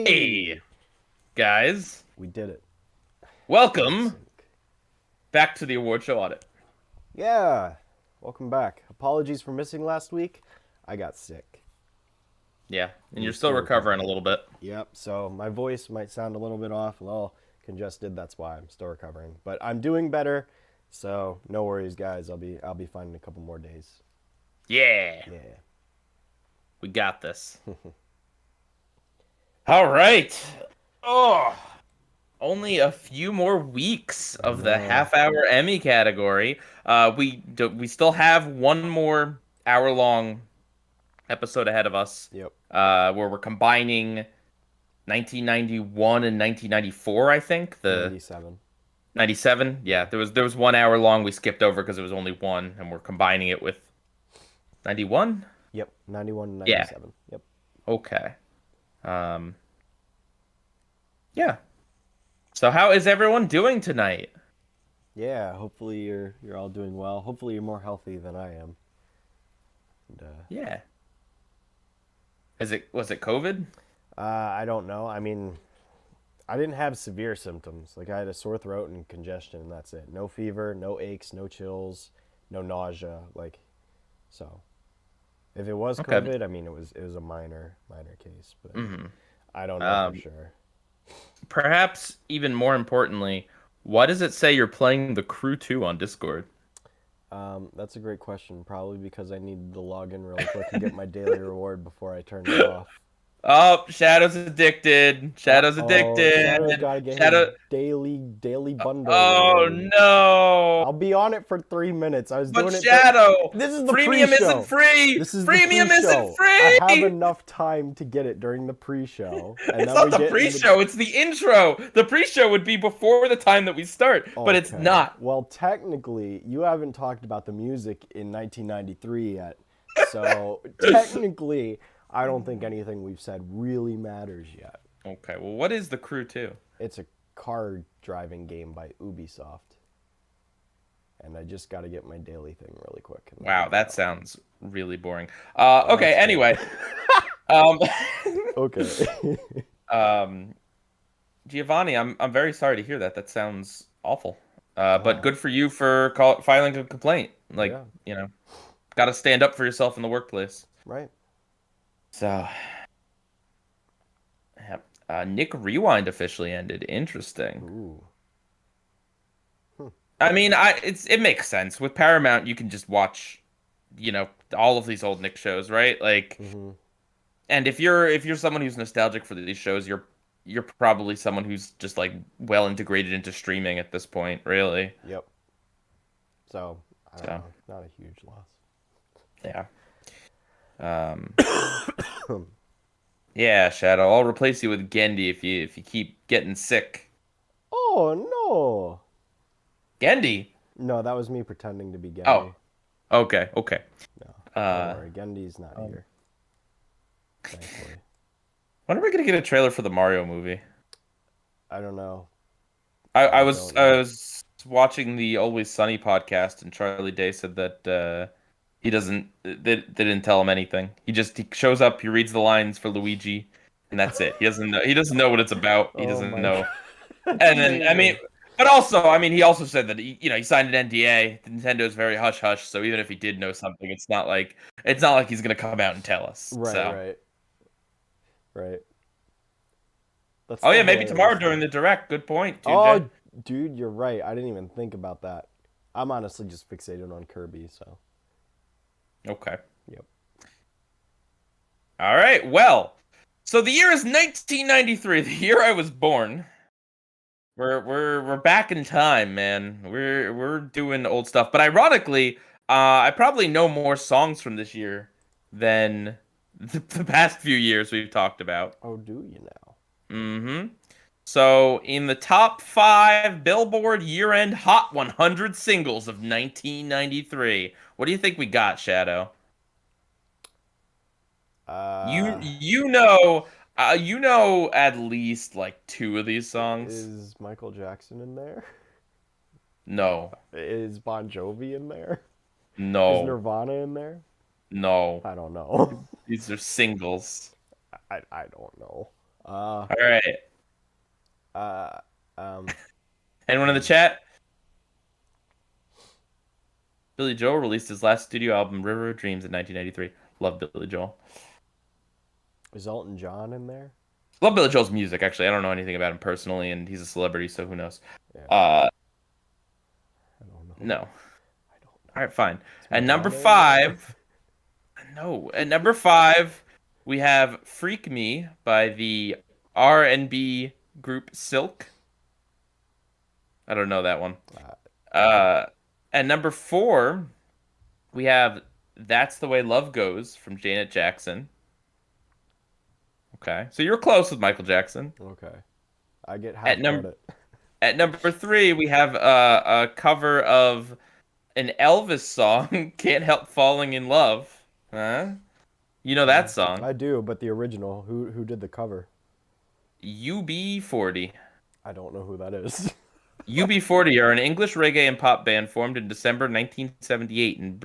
Hey, guys. We did it. Welcome back to the award show Audit. Yeah. Welcome back. Apologies for missing last week. I got sick. Yeah, and you're still recovering a little bit. Yep. So my voice might sound a little bit off, a little congested. That's why I'm still recovering. But I'm doing better. So no worries, guys. I'll be fine in a couple more days. Yeah, Yeah. we got this. All right. Oh, only a few more weeks of the half-hour Emmy category. We still have one more hour-long episode ahead of us. Yep. Where we're combining 1991 and 1994, I think. The 97. 97? Yeah, there was 1 hour long we skipped over because it was only one, and we're combining it with 91? Yep. 91 and 97. Yeah. Yep. Okay. Yeah. So how is everyone doing tonight? Yeah. Hopefully you're all doing well. Hopefully you're more healthy than I am. And, Yeah. Was it COVID? I don't know. I mean, I didn't have severe symptoms. Like I had a sore throat and congestion, and that's it. No fever, no aches, no chills, no nausea. Like, so if it was Okay. COVID, I mean, it was a minor case, but I don't know Um, for sure. Perhaps even more importantly, why does it say you're playing the Crew 2 on Discord? That's a great question. Probably because I needed to log in really quick and get my daily reward before I turned it off. Oh, Shadow's addicted. Shadow's addicted. Shadow's gotta get Shadow. his daily bundle. Oh reward. no! I'll be on it for 3 minutes. I was But doing it. Shadow, This is the premium pre-show. isn't free. This is the Premium pre-show. isn't free. I have enough time to get it during the pre-show. And It's then not we the get pre-show. It's the intro. The pre-show would be before the time that we start, but it's Okay. not. Well, technically, you haven't talked about the music in 1993 yet. So technically, I don't think anything we've said really matters yet. Okay. Well, what is the Crew 2? It's a car driving game by Ubisoft. And I just got to get my daily thing really quick. Wow, that sounds really boring. Okay. Anyway. Okay. Giovanni, I'm very sorry to hear that. That sounds awful. But good for you for filing a complaint. Like, Yeah. got to stand up for yourself in the workplace. Right. So, Nick Rewind officially ended. Interesting. Ooh. I mean, it makes sense. With Paramount, you can just watch, all of these old Nick shows, right? Like, and if you're someone who's nostalgic for these shows, you're probably someone who's just like well integrated into streaming at this point, really. Yep. So, I don't know. Not a huge loss. Yeah. Yeah, Shadow. I'll replace you with Gendy if you keep getting sick. Oh, no. Gendy? No, that was me pretending to be Gendy. Oh. Okay. No. Don't worry. Gendy's not here. Thankfully. When are we gonna get a trailer for the Mario movie? I don't know. I was watching the Always Sunny podcast, and Charlie Day said that he doesn't. They didn't tell him anything. He shows up. He reads the lines for Luigi, and that's it. He doesn't know. He doesn't know what it's about. He doesn't know. And then but also, he also said that he signed an NDA. Nintendo is very hush hush. So even if he did know something, it's not like he's gonna come out and tell us. Right. That's yeah, maybe tomorrow during the direct. Good point. Oh, dude, you're right. I didn't even think about that. I'm honestly just fixated on Kirby, so. Okay. Yep. All right. Well, so the year is 1993, the year I was born. We're back in time, man. We're doing old stuff, but ironically, I probably know more songs from this year than the past few years we've talked about. Oh, do you now? Mm-hmm. So, in the top 5 Billboard year-end Hot 100 singles of 1993, what do you think we got, Shadow? You know at least like 2 of these songs. Is Michael Jackson in there? No. Is Bon Jovi in there? No. Is Nirvana in there? No. I don't know. These are singles. I don't know. Uh, All right. uh, um, Anyone in the chat? Billy Joel released his last studio album, River of Dreams, in 1993. Love Billy Joel. is Elton John in there? Love Billy Joel's music, actually. I don't know anything about him personally, and he's a celebrity, so who knows? Yeah, Uh, I don't know. no. I don't All know. right, fine. Is At number Madonna in there? 5, no. At number 5, we have "Freak Me" by the R&B group Silk. I don't know that one. Uh, at number 4, we have "That's the Way Love Goes" from Janet Jackson. Okay, so you're close with Michael Jackson. Okay. I get At half number credit. at number 3, we have a cover of an Elvis song, "Can't Help Falling in Love." Huh? You know that song. I do, but the original, who did the cover? UB40. I don't know who that is. UB40 are an English reggae and pop band formed in December 1978 in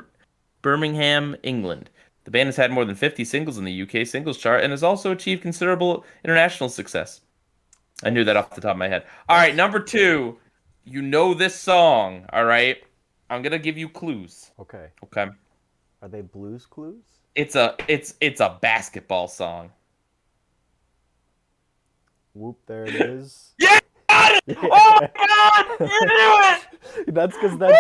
Birmingham, England. The band has had more than 50 singles in the UK singles chart and has also achieved considerable international success. I knew that off the top of my head. All right, number 2. You know this song, all right? I'm going to give you clues. Okay. Okay. Are they Blues Clues? It's a basketball song. Whoop, there it is. Yeah! Got it! Oh my god! You knew it! That's because that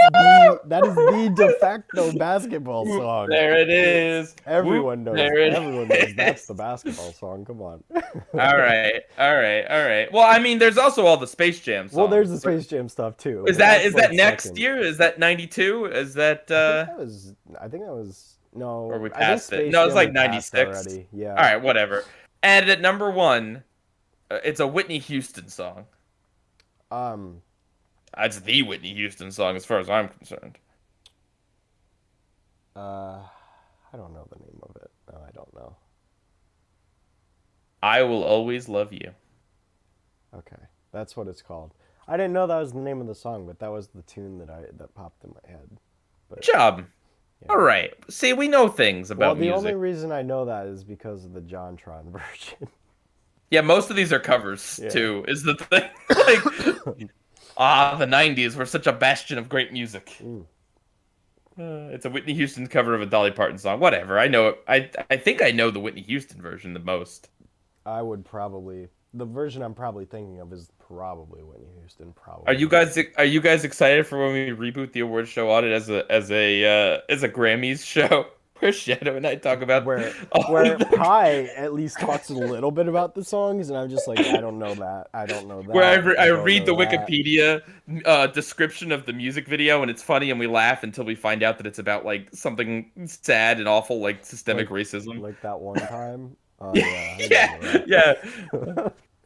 is the de facto basketball song. There it is. Everyone knows. There it Everyone knows is. that's the basketball song. Come on. All right, all right, all right. Well, I mean, there's also all the Space Jam songs. Well, there's the Space Jam stuff too. Is but that that's is that like next second. year? Is that 92? Is that I think that was no. or we I think passed it? Space No, it's Jam like we passed 96. already. Yeah. All right, whatever. And at number 1, it's a Whitney Houston song. It's the Whitney Houston song as far as I'm concerned. I don't know the name of it. No, I don't know. "I Will Always Love You." Okay, that's what it's called. I didn't know that was the name of the song, but that was the tune that popped in my head. But, Good job. yeah. All right. See, we know things Well, about the music. only reason I know that is because of the JonTron version. Yeah, most of these are covers Yeah. too. Is the thing like the 90s were such a bastion of great music. It's a Whitney Houston cover of a Dolly Parton song. Whatever. I know it. I think I know the Whitney Houston version the most. I would probably the version I'm probably thinking of is probably Whitney Houston. Probably. Are you guys excited for when we reboot the award show Audit as a Grammys show? Where Shadow and I talk about where the- Pi at least talks a little bit about the songs, and I'm just like, I don't know that. I don't know that. where I don't read the know that. Wikipedia description of the music video, and it's funny, and we laugh until we find out that it's about like something sad and awful, like systemic racism. Like that one time. Yeah.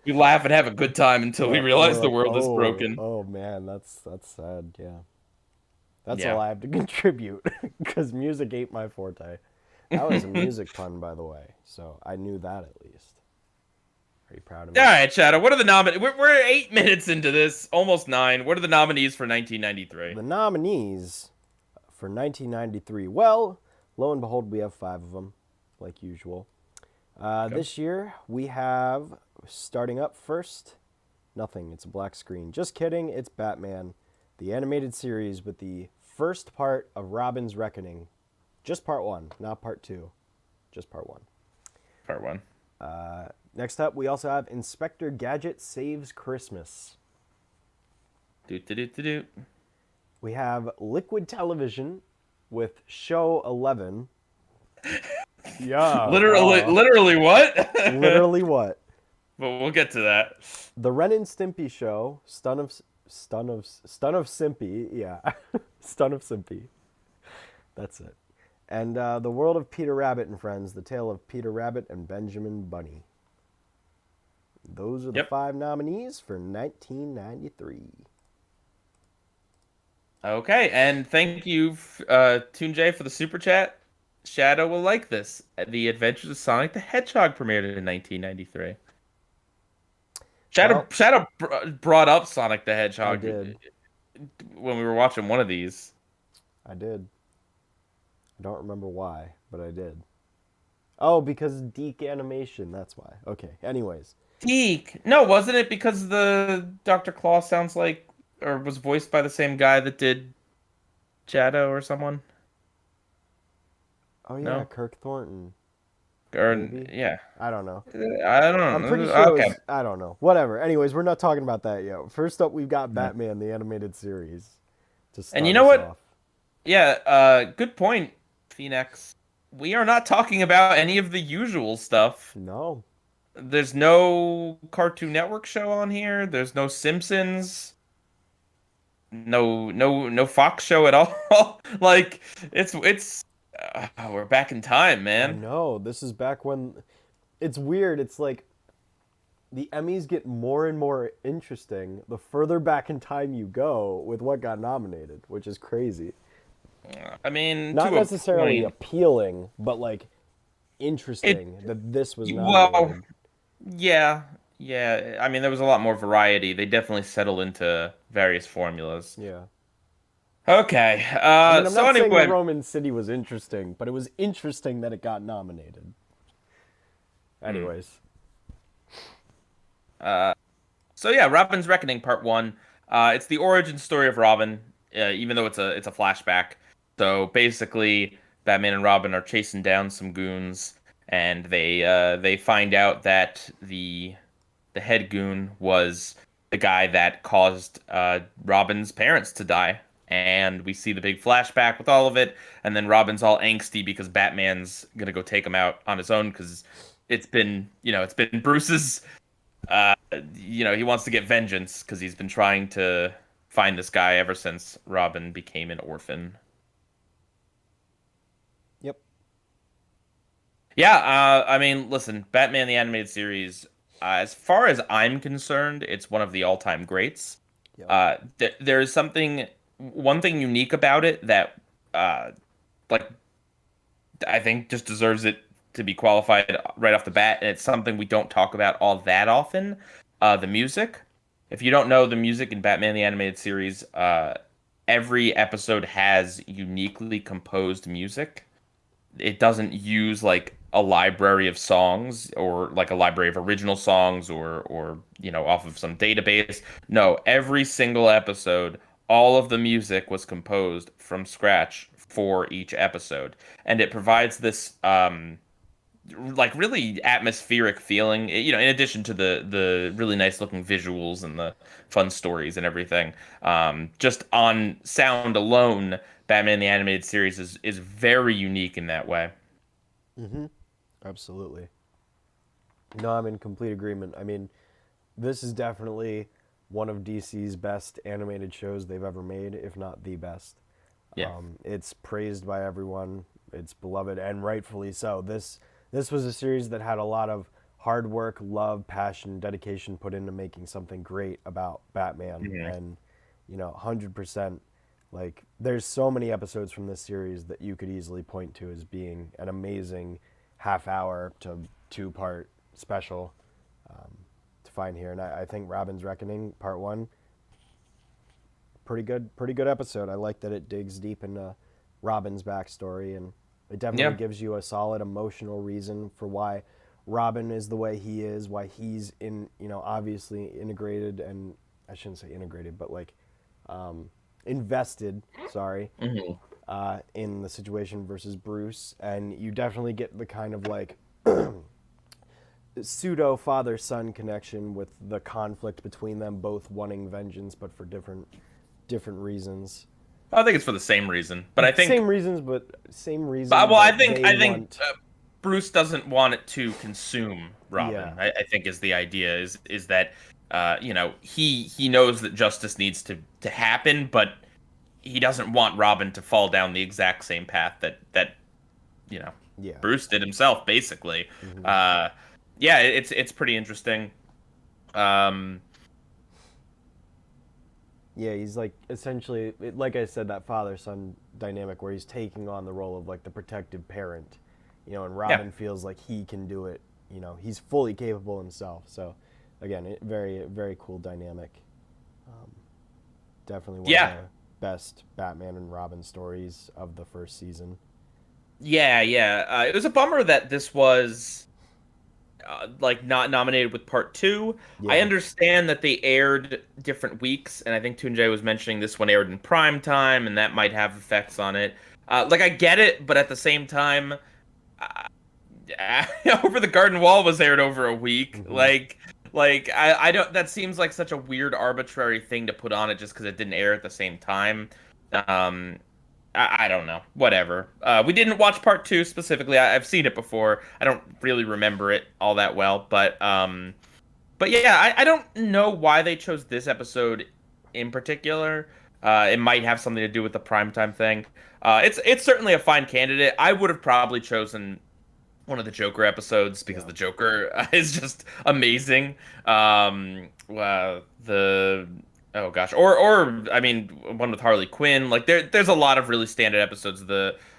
We laugh and have a good time until we realize the world is oh, broken. Oh man, that's sad. Yeah, that's Yeah. all I have to contribute because music ain't my forte. That was a music pun, by the way, so I knew that at least. Are you proud of me? All right, Shadow. What are the nominees? We're 8 minutes into this, almost 9. What are the nominees for 1993? The nominees for 1993. Well, lo and behold, we have 5 of them, like usual. This year we have, starting up first, nothing. It's a black screen. Just kidding. It's Batman, the animated series with the first part of Robin's Reckoning. Just part 1, not part 2. Just part 1. Part 1. Next up, we also have Inspector Gadget Saves Christmas. Do. We have Liquid Television with Show 11. Yeah. Literally what? Literally what? But we'll get to that. The Ren and Stimpy Show, Stun of Simpy, yeah, Stun of Simpy. That's it. And The World of Peter Rabbit and Friends, The Tale of Peter Rabbit and Benjamin Bunny. Those are the 5 nominees for 1993. Okay, and thank you, Toonjay, for the super chat. Shadow will like this. The Adventures of Sonic the Hedgehog premiered in 1993. Shadow brought up Sonic the Hedgehog when we were watching one of these. I did. I don't remember why, but I did. Oh, because Deke animation. That's why. Okay. Anyways. Deke. No, wasn't it because the Dr. Claw sounds like or was voiced by the same guy that did Shadow or someone? Oh yeah, No? Kirk Thornton. Or Maybe. yeah. I don't know. I don't I'm pretty know. sure it Okay. was. I don't know. Whatever. Anyways, we're not talking about that yet. First up, we've got Yeah. Batman the animated series to And you start know us what? off. Yeah, good point, Phoenix. We are not talking about any of the usual stuff. No. There's no Cartoon Network show on here. There's no Simpsons. No Fox show at all. Like it's we're back in time, I man. know. This is back when it's weird. It's like the Emmys get more and more interesting the further back in time you go with what got nominated, which is crazy. I mean, Not to a necessarily point. appealing, but like It interesting that this was well, nominated. yeah, yeah. I mean, there was a lot more variety. They definitely settled into various formulas. Yeah. Okay. I mean, I'm So not saying the anyway, Roman city was interesting, but it was interesting that it got nominated. hmm. Anyways. Uh, so yeah, Robin's Reckoning Part One. It's the origin story of Robin, even though it's a flashback. So basically, Batman and Robin are chasing down some goons, and they find out that the head goon was the guy that caused Robin's parents to die. And we see the big flashback with all of it, and then Robin's all angsty because Batman's gonna go take him out on his own because it's been Bruce's uh, he wants to get vengeance because he's been trying to find this guy ever since Robin became an orphan. Yep. Yeah, I mean, listen, Batman the Animated Series, as far as I'm concerned, it's one of the all-time greats. Yep. There's one thing unique about it that, uh, like, I think just deserves it to be qualified right off the bat, and it's something we don't talk about all that often. The music. If you don't know the music in Batman the Animated Series, every episode has uniquely composed music. It doesn't use like a library of songs or like a library of original songs or off of some database. No, every single episode, all of the music was composed from scratch for each episode, and it provides this like really atmospheric feeling, in addition to the really nice looking visuals and the fun stories and everything. Just on sound alone, Batman the Animated Series is very unique in that way. Mm-hmm. Absolutely. No, I'm in complete agreement. I mean, this is definitely one of DC's best animated shows they've ever made, if not the best. Yeah. It's praised by everyone. It's beloved, and rightfully so. This was a series that had a lot of hard work, love, passion, dedication put into making something great about Batman, Mhm. and 100%. Like, there's so many episodes from this series that you could easily point to as being an amazing half-hour to two-part special to find here. And I think Robin's Reckoning Part One, pretty good episode. I like that it digs deep into Robin's backstory, and it definitely Yeah. gives you a solid emotional reason for why Robin is the way he is, why he's obviously integrated, and I shouldn't say integrated, but like invested, sorry, Hmm. in the situation versus Bruce. And you definitely get the kind of like pseudo father son connection with the conflict between them both wanting vengeance but for different reasons. I think it's for the same reason, but I think, Same reasons, but same but reason, well, but they I think want. Bruce doesn't want it to consume Robin. Yeah. I think is the idea is that he knows that justice needs to happen, but he doesn't want Robin to fall down the exact same path that you know Yeah. Bruce did himself, basically. Hmm. Uh, yeah, it's pretty interesting. Um, Yeah, he's like essentially, like I said, that father son dynamic where he's taking on the role of like the protective parent, and yeah, Robin feels like he can do it. He's fully capable himself. So, again, very, very cool dynamic. Um, Definitely one of yeah. the best Batman and Robin stories of the first season. Yeah. It was a bummer that this was like not nominated with part two. I Yeah. understand that they aired different weeks, and I think Tunjay was mentioning this one aired in prime time, and that might have effects on it. Like I get it, but at the same time, Over the Garden Wall was aired over a week. Hmm. I don't. That seems like such a weird, arbitrary thing to put on it just because it didn't air at the same time. Um, I don't know. Whatever. We didn't watch part two specifically. I've seen it before. I don't really remember it all that well, but yeah, I don't know why they chose this episode in particular. It might have something to do with the primetime thing. It's certainly a fine candidate. I would have probably chosen one of the Joker episodes because Yeah. the Joker is just amazing. The oh gosh, or I mean, one with Harley Quinn. Like there's a lot of really standout episodes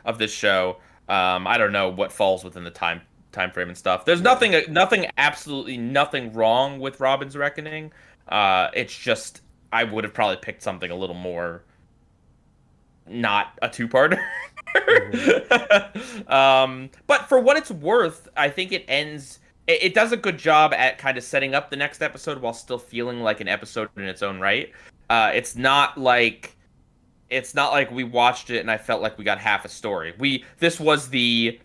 of this show. I don't know what falls within the time frame and stuff. There's Yeah. nothing, absolutely nothing wrong with Robin's Reckoning. It's just I would have probably picked something a little more not a two-parter. Hmm. But for what it's worth, I think it ends. It does a good job at kind of setting up the next episode while still feeling like an episode in its own right. It's not like we watched it and I felt like we got half a story. This was the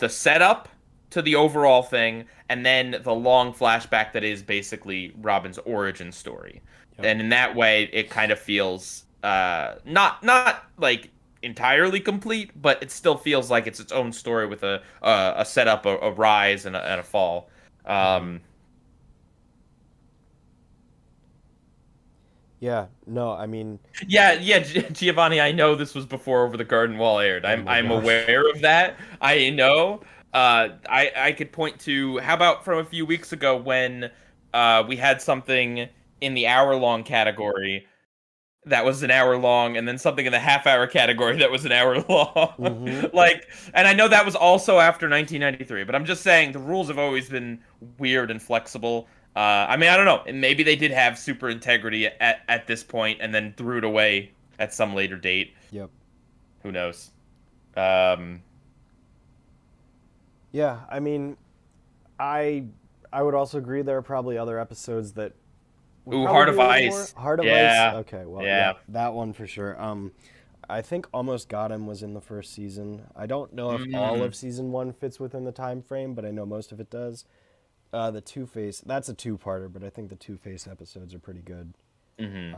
setup to the overall thing, and then the long flashback that is basically Robin's origin story. Yep. And in that way, it kind of feels not like entirely complete, but it still feels like it's its own story with a setup, a rise, and a fall. Hmm. Um, Yeah. No, I mean, yeah, Giovanni. I know this was before Over the Garden Wall aired. oh I'm my I'm gosh. aware of that. I know. I could point to how about from a few weeks ago when we had something in the hour-long category that was an hour long, and then something in the half-hour category that was an hour long. Hmm. Like, and I know that was also after 1993, but I'm just saying the rules have always been weird and flexible. I mean, I don't know. And maybe they did have super integrity at this point, and then threw it away at some later date. Yep. Who knows? Um, Yeah. I mean, I I would also agree there are probably other episodes that would ooh, probably Heart be of a little more Ice. Heart of Ice. Yeah, Okay, well, yeah, yeah. that one for sure. I think Almost Got Him was in the first season. I don't know if all Mm, of season one fits within the time frame, but I know most of it does. The Two Face, that's a two-parter, but I think the Two Face episodes are pretty good. hmm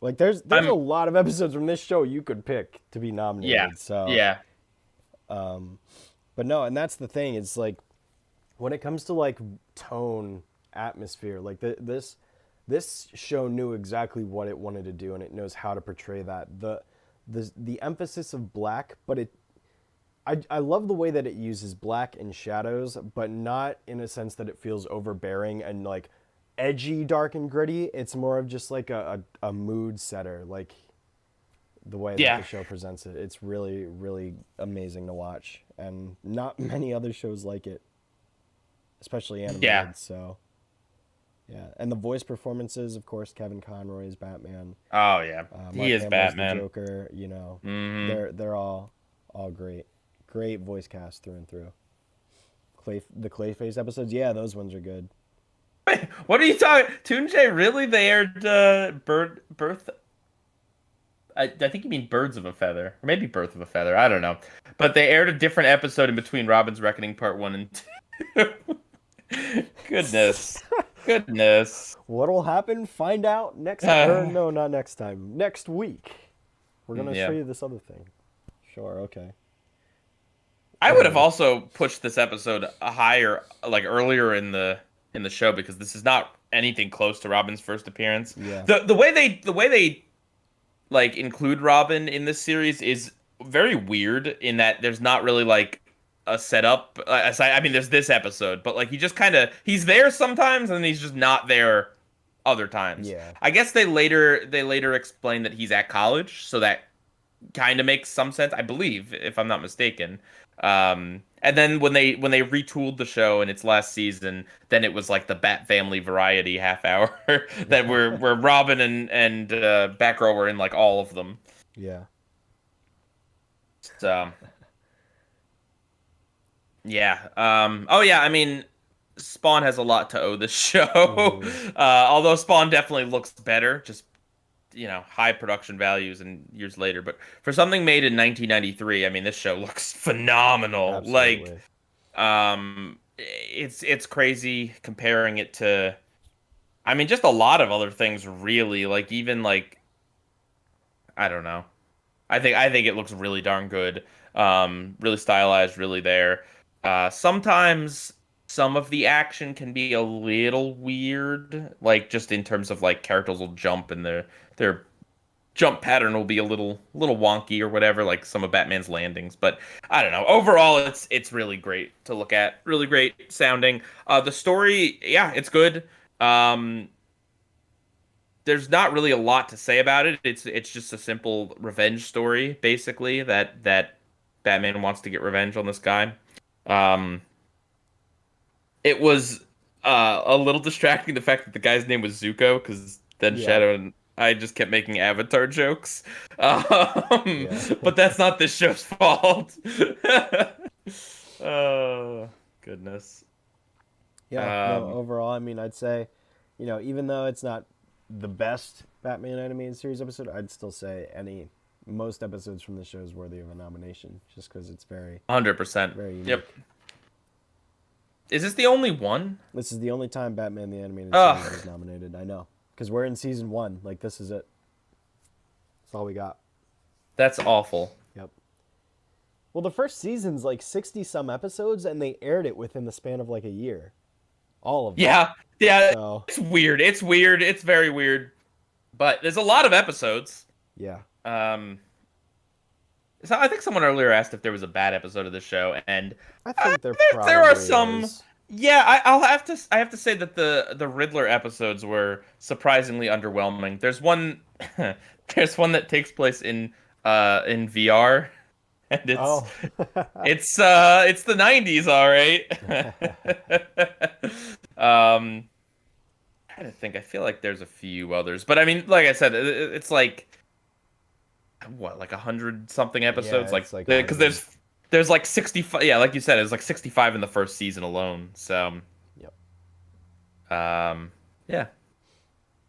Like there's a I'm. lot of episodes from this show you could pick to be Yeah, nominated. So, yeah, but no, and that's the thing. It's like when it comes to like tone, atmosphere, like this show knew exactly what it wanted to do, and it knows how to portray that. The emphasis of black, but I love the way that it uses black and shadows, but not in a sense that it feels overbearing and like edgy, dark and gritty. It's more of just like a mood setter, like the way that the yeah, show presents it. It's really, really amazing to watch, and not many other shows like it, especially yeah. animated. So yeah, and the voice performances, of course, Kevin Conroy is Batman, Oh yeah, he Mark is Hamill's the Batman. Joker. You know, Hmm they're all great, great voice cast through and through. The Clayface episodes, yeah, those ones are good. Wait, what are you talking? Tunjay, really? They aired Birth. I think you mean Birds of a Feather, or maybe Birth of a Feather. I don't know, but they aired a different episode in between Robin's Reckoning Part One and Two. Goodness, goodness. What'll happen? Find out next, or Uh, no, not next time. Next week, we're gonna show yeah, you this other thing. Sure, okay. I would have Whatever. also pushed this episode higher, like earlier in the show, because this is not anything close to Robin's first appearance. Yeah. The way they like include Robin in this series is very weird in that there's not really like a setup. Aside, I mean, there's this episode, but like he just kind of he's there sometimes and then he's just not there other times. Yeah. I guess they later explain that he's at college, so that kind of makes some sense, I believe, if I'm not mistaken. And then when they retooled the show in its last season, then it was like the Bat Family variety half hour that where Robin and Batgirl were in like all of them. Yeah. So Yeah. Oh yeah. I mean, Spawn has a lot to owe this show. Hmm. Although Spawn definitely looks better, just high production values and years later. But for something made in 1993, I mean, this show looks phenomenal. Like, Absolutely. it's crazy comparing it to, I mean, just a lot of other things really. Like even like I don't know. I think it looks really darn good. Really stylized, really there. Sometimes some of the action can be a little weird, like just in terms of like characters will jump and their jump pattern will be a little wonky or whatever, like some of Batman's landings. But I don't know. Overall, it's really great to look at. Really great sounding. The story, yeah, it's good. Um, there's not really a lot to say about it. It's just a simple revenge story, basically, that Batman wants to get revenge on this guy. Um, it was a little distracting the fact that the guy's name was Zuko, because then Yeah. Shadow and I just kept making Avatar jokes. Yeah. But that's not this show's fault. Oh, goodness. Yeah. No, Um, overall, I mean, I'd say, even though it's not the best Batman animated series episode, I'd still say most episodes from the show is worthy of a nomination, just because it's very, 100%. very Yep. unique. Is this the only one? This is the only time Batman the animated series is Ugh. nominated. I know, because we're in season one. Like, this is it. That's all we got. That's awful. Yep. Well, the first season's like 60 some episodes, and they aired it within the span of like a year. All of them. Yeah, yeah, So, it's weird. It's weird. It's very weird. But there's a lot of episodes. yeah. Um, so I think someone earlier asked if there was a bad episode of the show, and I think there there are probably some. is. Yeah, I have to say that the Riddler episodes were surprisingly underwhelming. There's one, there's one that takes place in VR, and Oh. it's the 90s, all right. Trying to think. I feel like there's a few others, but I mean, like I said, it's like what, like 100 something Yeah, episodes, like it's like because 100. there's like 65. Yeah, like you said, it's like 65 in the first season alone. So, Yep. um, yeah.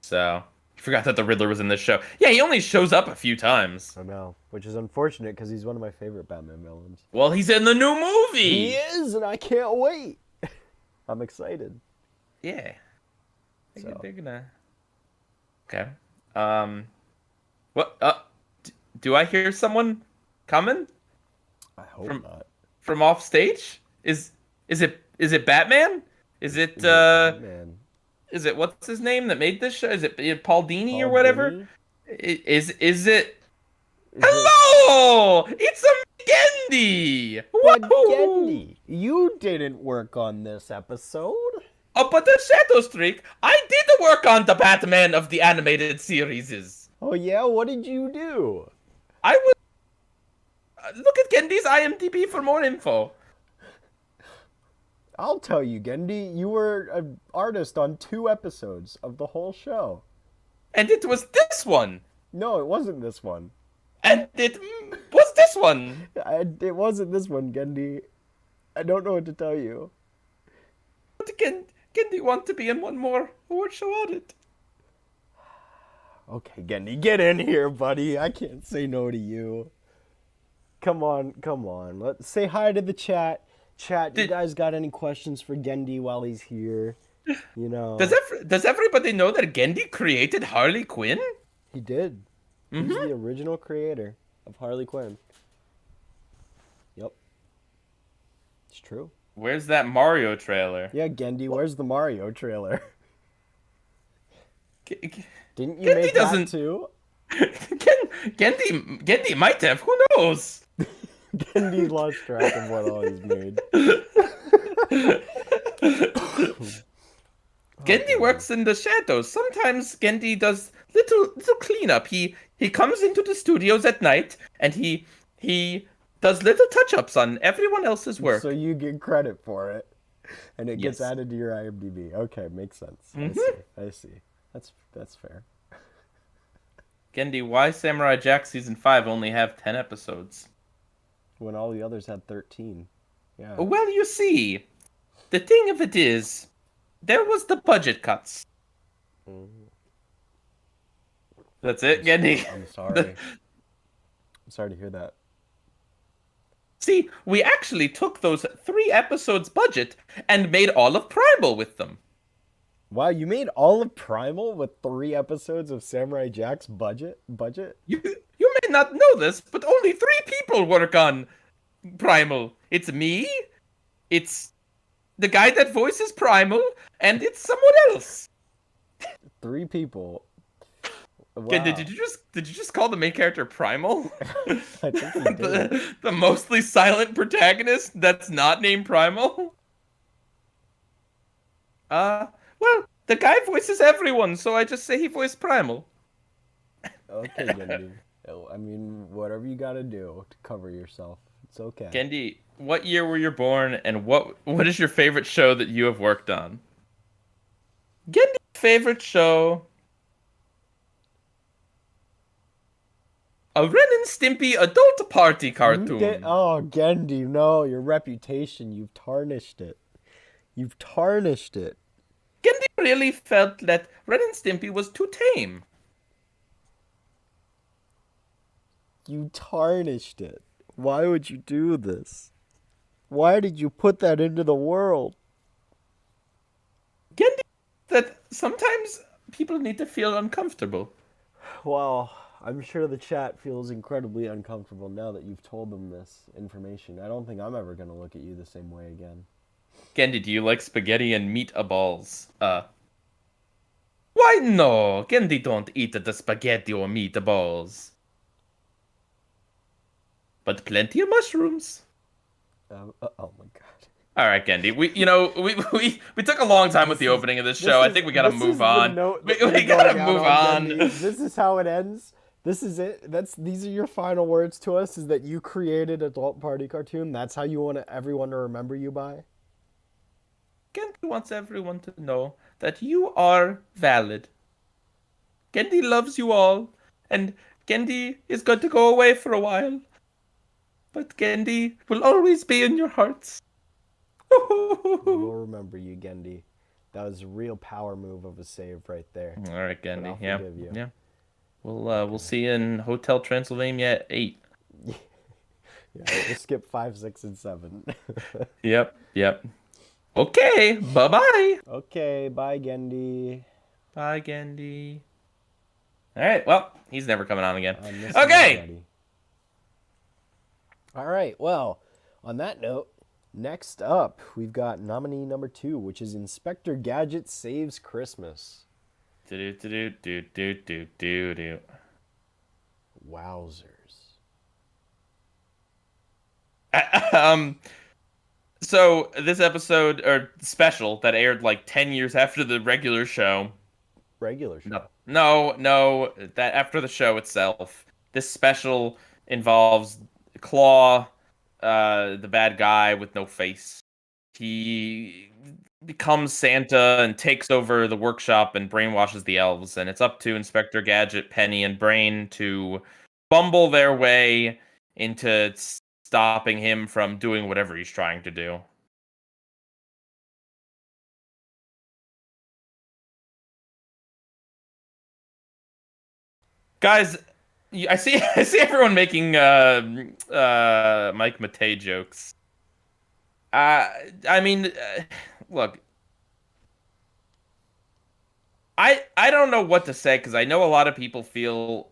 So you forgot that the Riddler was in this show. Yeah, he only shows up a few times. I know, which is unfortunate because he's one of my favorite Batman villains. Well, he's in the new He movie. is, and I can't wait. I'm excited. Yeah, So, they're gonna. Okay. Um, what? Do I hear someone coming I hope from not. off stage? Is it Batman? Is it Is it Batman? is it what's his name that made this show? Is it Paul Dini or Paul whatever? Dini? Is it? Is it Hello, it's a Gendy. Woohoo! Gendy? You didn't work on this episode. Oh, but the Shadow Streak, I did work on the Batman of the animated series. Oh yeah, what did you do? I would look at Gendy's IMDb for more info. I'll tell you, Gendy, you were an artist on 2 episodes of the whole show. And it was this one. No, it wasn't this one. And it was this one. It wasn't this one, Gendy. I don't know what to tell you. But again, Gendy want to be in one more award show audit. Okay, Gendy, get in here, buddy. I can't say no to you. Come on, come on. Let's say hi to the chat. Chat, you guys got any questions for Gendy while he's here? You know. Does everybody know that Gendy created Harley Quinn? He did. He's the original creator of Harley Quinn. Yep. It's true. Where's that Mario trailer? Yeah, Gendy, where's the Mario trailer? Didn't you Gendy make doesn't. that too? Gendy might have. Who knows? Gendy lost track of what all he's made. Gendy works in the shadows. Sometimes Gendy does little cleanup. He comes into the studios at night and he does little touch-ups on everyone else's work. So you get credit for it, and it gets Yes. added to your IMDb. Okay, makes sense. Mhm. I see. That's fair. Gendy, why Samurai Jack season 5 only have 10 episodes? When all the others had 13, Yeah. Well, you see, the thing of it is, there was the budget cuts. Mm, That's it, Gendy. I'm sorry. I'm sorry to hear that. See, we actually took those 3 episodes budget and made all of Primal with them. Wow, you made all of Primal with 3 episodes of Samurai Jack's budget? You may not know this, but only 3 people work on Primal. It's me, it's the guy that voices Primal, and it's someone else. 3 people. Again, Wow. did you just call the main character Primal? I think he did. The mostly silent protagonist that's not named Primal? Uh, well, the guy voices everyone, so I just say he voiced Primal. Okay, Gendy. I mean, whatever you gotta do to cover yourself. It's okay. Gendy, what year were you born, and what is your favorite show that you have worked on? Gendy's favorite show. A Ren and Stimpy adult party cartoon. Oh, Gendy, no, your reputation. You've tarnished it. You've tarnished it. Gendy really felt that Ren and Stimpy was too tame. You tarnished it. Why would you do this? Why did you put that into the world? Gendy that sometimes people need to feel uncomfortable. Well, I'm sure the chat feels incredibly uncomfortable now that you've told them this information. I don't think I'm ever going to look at you the same way again. Gendy, do you like spaghetti and meatballs? Why no? Gendy don't eat the spaghetti or meatballs. But plenty of mushrooms. Oh my god. All right, Gendy. We took a long time with the opening of this show. I think we gotta move on. We gotta move on. This is how it ends. This is it. These are your final words to us. Is that you created Adult Party Cartoon? That's how you want everyone to remember you by? Gendy wants everyone to know that you are valid. Gendy loves you all, and Gendy is going to go away for a while. But Gendy will always be in your hearts. We'll remember you, Gendy. That was a real power move of a save right there. All right, Gendy. I'll forgive you. Yeah. We'll see you in Hotel Transylvania at 8. Yeah, we'll skip 5, 6, and 7. Yep. Okay, bye-bye. Okay, bye, Gendy. Bye, Gendy. All right, well, he's never coming on again. Okay. All right, well, on that note, next up, we've got nominee number 2, which is Inspector Gadget Saves Christmas. Do. Wowzers. So this episode or special that aired like 10 years after the regular show. Regular show. No, that after the show itself. This special involves Claw, the bad guy with no face. He becomes Santa and takes over the workshop and brainwashes the elves, and it's up to Inspector Gadget, Penny, and Brain to bumble their way into stopping him from doing whatever he's trying to do. Guys, I see everyone making Mike Matei jokes. I mean, look, I don't know what to say because I know a lot of people feel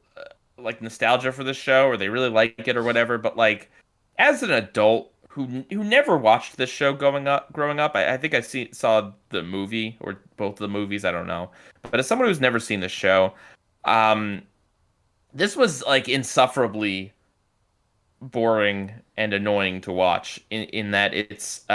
like nostalgia for this show or they really like it or whatever, but like as an adult who never watched this show growing up, I think saw the movie or both of the movies, I don't know. But as someone who's never seen the show, this was like insufferably boring and annoying to watch in that it's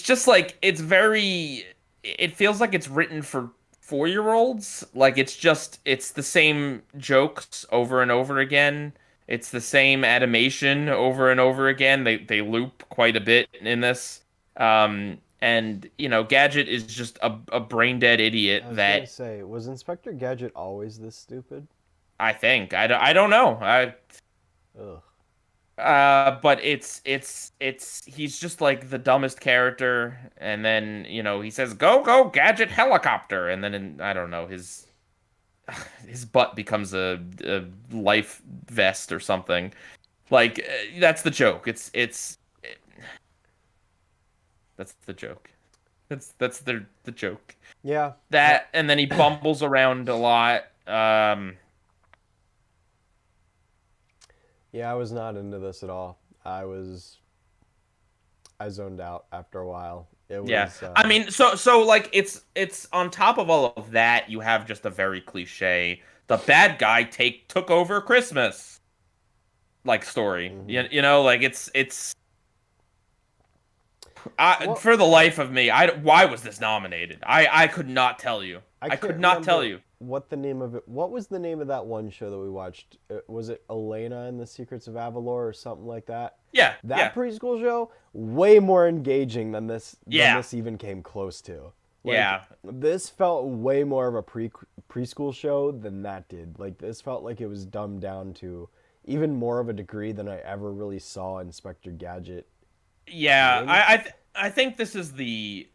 just like it feels like it's written for 4-year-olds. Like it's the same jokes over and over again. It's the same animation over and over again. They loop quite a bit in this. And Gadget is just a brain dead idiot I was that gonna say, was Inspector Gadget always this stupid? I think I don't know. Ugh. But it's he's just like the dumbest character, and then he says go go Gadget helicopter, and then I don't know, his butt becomes a life vest or something. Like that's the joke. That's the joke. That's the joke. Yeah. That, and then he bumbles around a lot. Yeah, I was not into this at all. I zoned out after a while. It Yeah. was I mean, so like it's on top of all of that, you have just a very cliche the bad guy took over Christmas like story. mhm. Like it's Well, for the life of me, why was this nominated? I could not tell you. I I can't could not tell remember you. what the name of it. What was the name of that one show that we watched? Was it Elena and the Secrets of Avalor or something like that? Yeah, That yeah, preschool show way more engaging than yeah, this even came close to. Like yeah. this felt way more of a preschool show than that did. Like this felt like it was dumbed down to even more of a degree than I ever really saw Inspector Gadget Yeah, being. I think this is the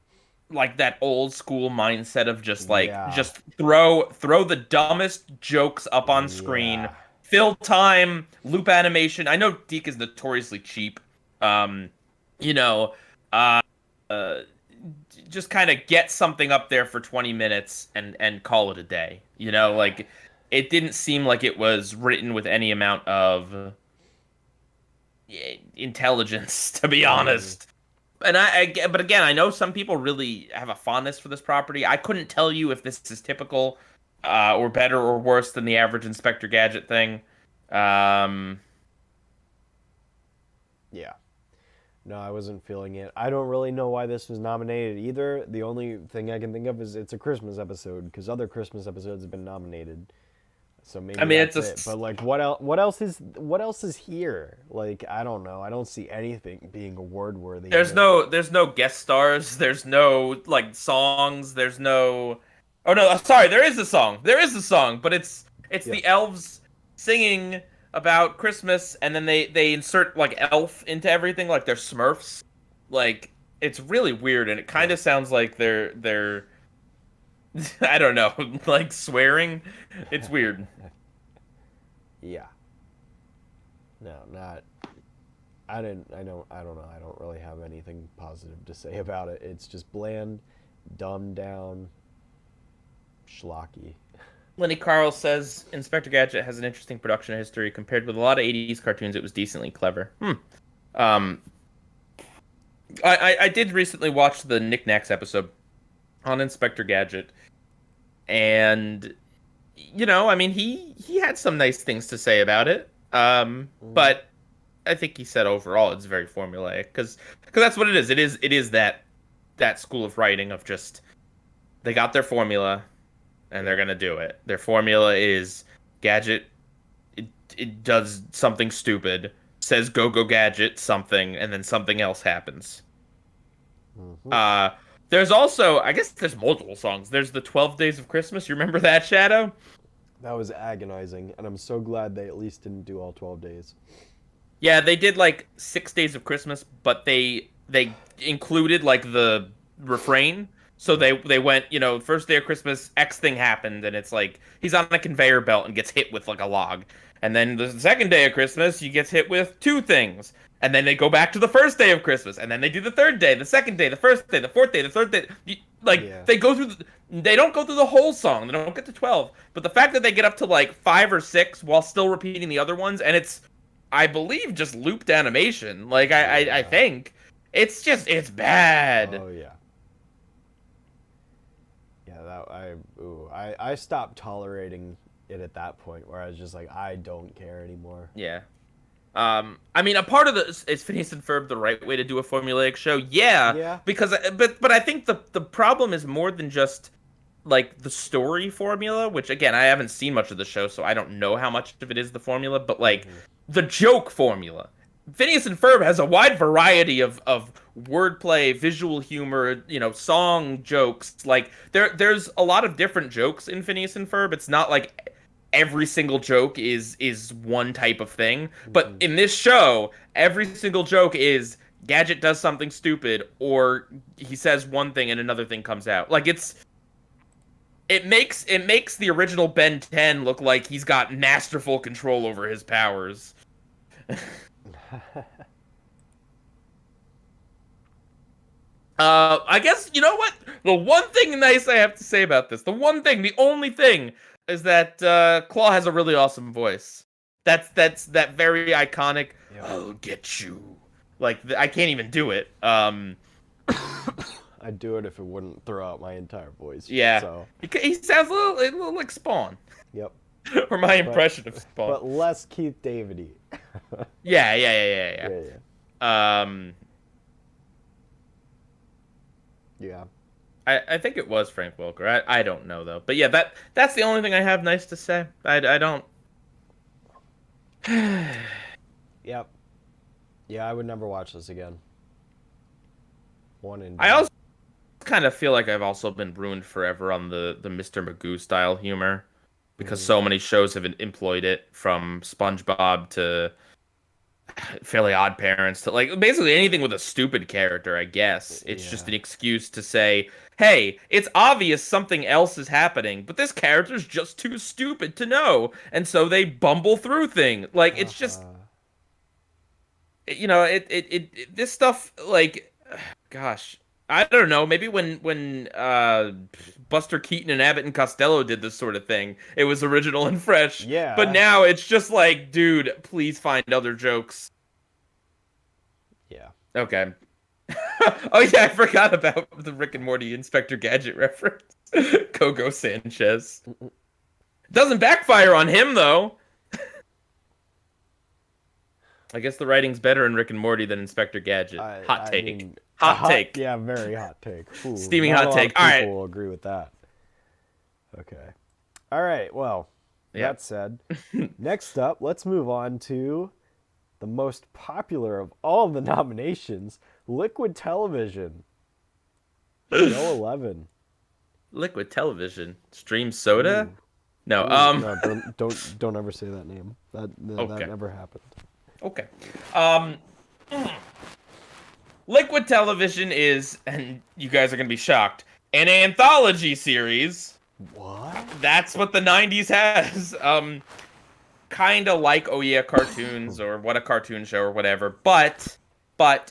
like that old school mindset of just like Yeah. just throw the dumbest jokes up on screen, Yeah. fill time, loop animation. I know Deke is notoriously cheap. Um, you know, uh, uh just kind of get something up there for 20 minutes and call it a day. Like it didn't seem like it was written with any amount of intelligence, to be Mhm. honest. And but again, I know some people really have a fondness for this property. I couldn't tell you if this is typical, or better or worse than the average Inspector Gadget thing. Um, Yeah. No, I wasn't feeling it. I don't really know why this was nominated either. The only thing I can think of is it's a Christmas episode because other Christmas episodes have been nominated. So I maybe mean, that's it. But like what else is here? Like I don't know. I don't see anything being award worthy in this. there's no guest stars. There's no like songs. There's no. Oh no, sorry. There is a song. There is a song, but it's Yeah. the elves singing about Christmas, and then they insert like elf into everything, like they're Smurfs. Like it's really weird, and it kind Yeah. of sounds like they're I don't know, like swearing. It's weird. Yeah. No, not I don't know. I don't really have anything positive to say about it. It's just bland, dumbed down, schlocky. Lenny Carl says Inspector Gadget has an interesting production history compared with a lot of '80s cartoons. It was decently clever. Um, I did recently watch the Knickknacks episode on Inspector Gadget, and I mean, he had some nice things to say about it. Mm, But I think he said overall it's very formulaic because that's what it is. It is that school of writing of just they got their formula and yeah. they're gonna do it. Their formula is Gadget. It does something stupid, says go go Gadget something, and then something else happens. Hmm. Uh, there's also, I guess there's multiple songs. There's the 12 Days of Christmas. You remember that, Shadow? That was agonizing, and I'm so glad they at least didn't do all 12 days. Yeah, they did like 6 days of Christmas, but they included like the refrain. So Yeah. they went, first day of Christmas, X thing happened, and it's like he's on a conveyor belt and gets hit with like a log. And then the second day of Christmas, he gets hit with two things. And then they go back to the first day of Christmas, and then they do the third day, the second day, the first day, the fourth day, the third day. Yeah. They go through. They don't go through the whole song. They don't get to 12. But the fact that they get up to like 5 or 6 while still repeating the other ones, and it's I believe just looped animation. Like I Yeah. think it's bad. Oh yeah. Yeah, I stopped tolerating it at that point where I was just like I don't care anymore. Yeah. I mean, a part of the is Phineas and Ferb the right way to do a formulaic show? Yeah, Yeah. because but I think the problem is more than just like the story formula, which again I haven't seen much of the show, so I don't know how much of it is the formula, but like Hmm. the joke formula. Phineas and Ferb has a wide variety of wordplay, visual humor, song jokes. Like there's a lot of different jokes in Phineas and Ferb. It's not like every single joke is one type of thing. But in this show, every single joke is Gadget does something stupid, or he says one thing and another thing comes out. Like it makes the original Ben 10 look like he's got masterful control over his powers. I guess, you know what? The one thing nice I have to say about this, the only thing, is that Claw has a really awesome voice. That's that very iconic, I'll get you. Like, I can't even do it. I'd do it if it wouldn't throw out my entire voice. Yeah. So. He sounds a little like Spawn. Yep. Or my impression of Spawn. But less Keith Davidy. Yeah. Yeah. I think it was Frank Welker. I don't know though. But yeah, that's the only thing I have nice to say. I don't. Yep. Yeah, I would never watch this again. I also kind of feel like I've also been ruined forever on the Mr. Magoo style humor, because so many shows have employed it, from SpongeBob to Fairly Odd Parents to like basically anything with a stupid character. I guess it's just an excuse to say, hey, it's obvious something else is happening, but this character's just too stupid to know, and so they bumble through things. Like, it's just, you know, this stuff, like, gosh, I don't know. Maybe when Buster Keaton and Abbott and Costello did this sort of thing, it was original and fresh. Yeah. But now it's just like, dude, please find other jokes. Yeah. Okay. Oh yeah, I forgot about the Rick and Morty Inspector Gadget reference. Coco Sanchez. Doesn't backfire on him though. I guess the writing's better in Rick and Morty than Inspector Gadget. Hot take. Hot take. Yeah, very hot take. Ooh, steaming hot take. All right. People will agree with that. Okay. All right. Well, that said, next up, let's move on to the most popular of all the nominations, Liquid Television. Show 11. Liquid Television. Stream Soda? Ooh. No. No, don't ever say that name. That never happened. Okay. Liquid Television is, and you guys are going to be shocked, an anthology series. What? That's what the 90s has. Kind of like Oh Yeah Cartoons or What a Cartoon Show or whatever, but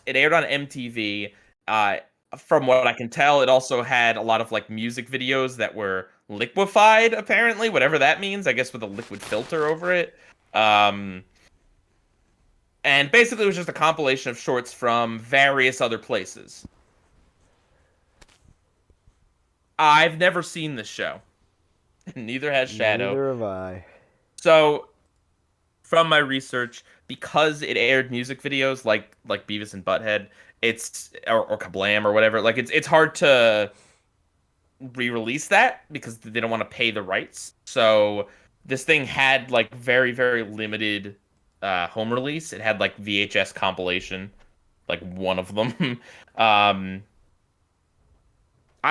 it aired on MTV. From what I can tell, it also had a lot of like music videos that were liquefied, apparently, whatever that means, I guess with a liquid filter over it. And basically it was just a compilation of shorts from various other places. I've never seen this show. Neither has Shadow. Neither have I. So, from my research, because it aired music videos like Beavis and Butthead, or Kablam or whatever, like it's hard to re-release that because they don't want to pay the rights. So this thing had like very, very limited home release. It had like VHS compilation, like one of them. I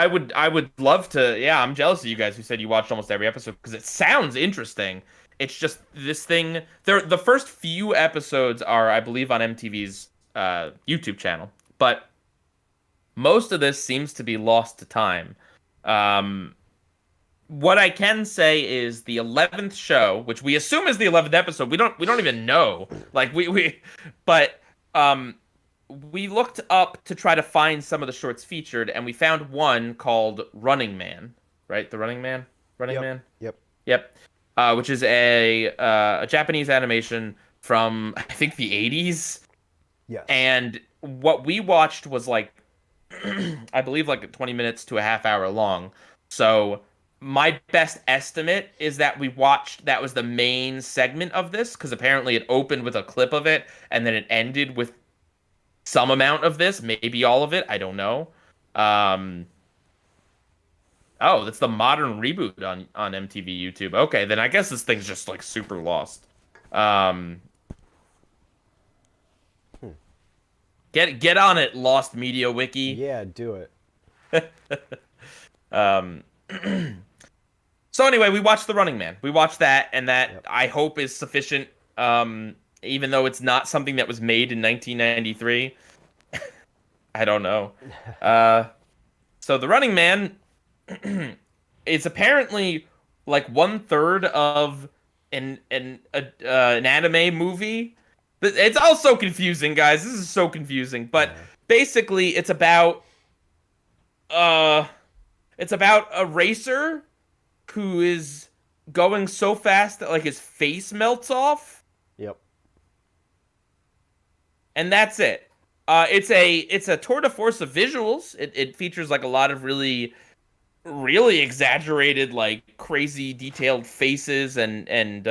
would love to. Yeah, I'm jealous of you guys who said you watched almost every episode because it sounds interesting. It's just this thing. The first few episodes are, I believe, on MTV's YouTube channel, but most of this seems to be lost to time. What I can say is the 11th show, which we assume is the 11th episode. We don't even know. Like but we looked up to try to find some of the shorts featured, and we found one called Running Man. Right, the Running Man. Man. Yep. Which is a Japanese animation from I think the 80s. Yes. And what we watched was like, I believe like 20 minutes to a half hour long. So my best estimate is that that was the main segment of this, because apparently it opened with a clip of it, and then it ended with some amount of this, maybe all of it, I don't know. Oh, that's the modern reboot on MTV YouTube. Okay, then I guess this thing's just like super lost. Get on it, Lost Media Wiki. Yeah, do it. So anyway, we watched The Running Man. We watched that, and that Yep. I hope is sufficient. Even though it's not something that was made in 1993. I don't know. Uh, so The Running Man is apparently like 1/3 of an anime movie. It's all so confusing, guys. This is so confusing. But Yeah. basically, uh, it's about a racer who is going so fast that like his face melts off, Yep. and that's it. It's a tour de force of visuals. It features like a lot of really exaggerated, like crazy detailed faces and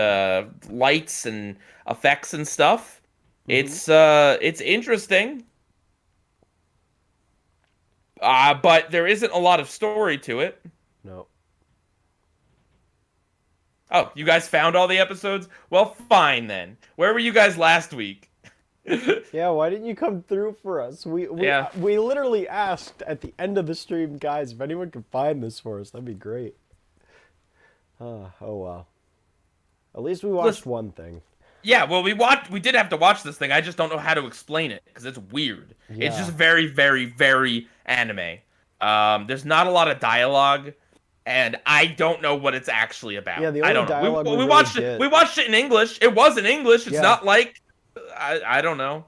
lights and effects and stuff. It's interesting. But there isn't a lot of story to it. No. Oh, you guys found all the episodes? Well, fine then. Where were you guys last week? Yeah, why didn't you come through for us? Yeah. We literally asked at the end of the stream, guys, if anyone could find this for us, that'd be great. Oh well. At least we watched one thing. Yeah, well, we did have to watch this thing. I just don't know how to explain it because it's weird. It's Yeah. just very, very, very anime. There's not a lot of dialogue, and I don't know what it's actually about. Yeah, the I only don't know. dialogue we We really watched get- it. We watched it in English. It was in English. It's Yeah. not like I don't know.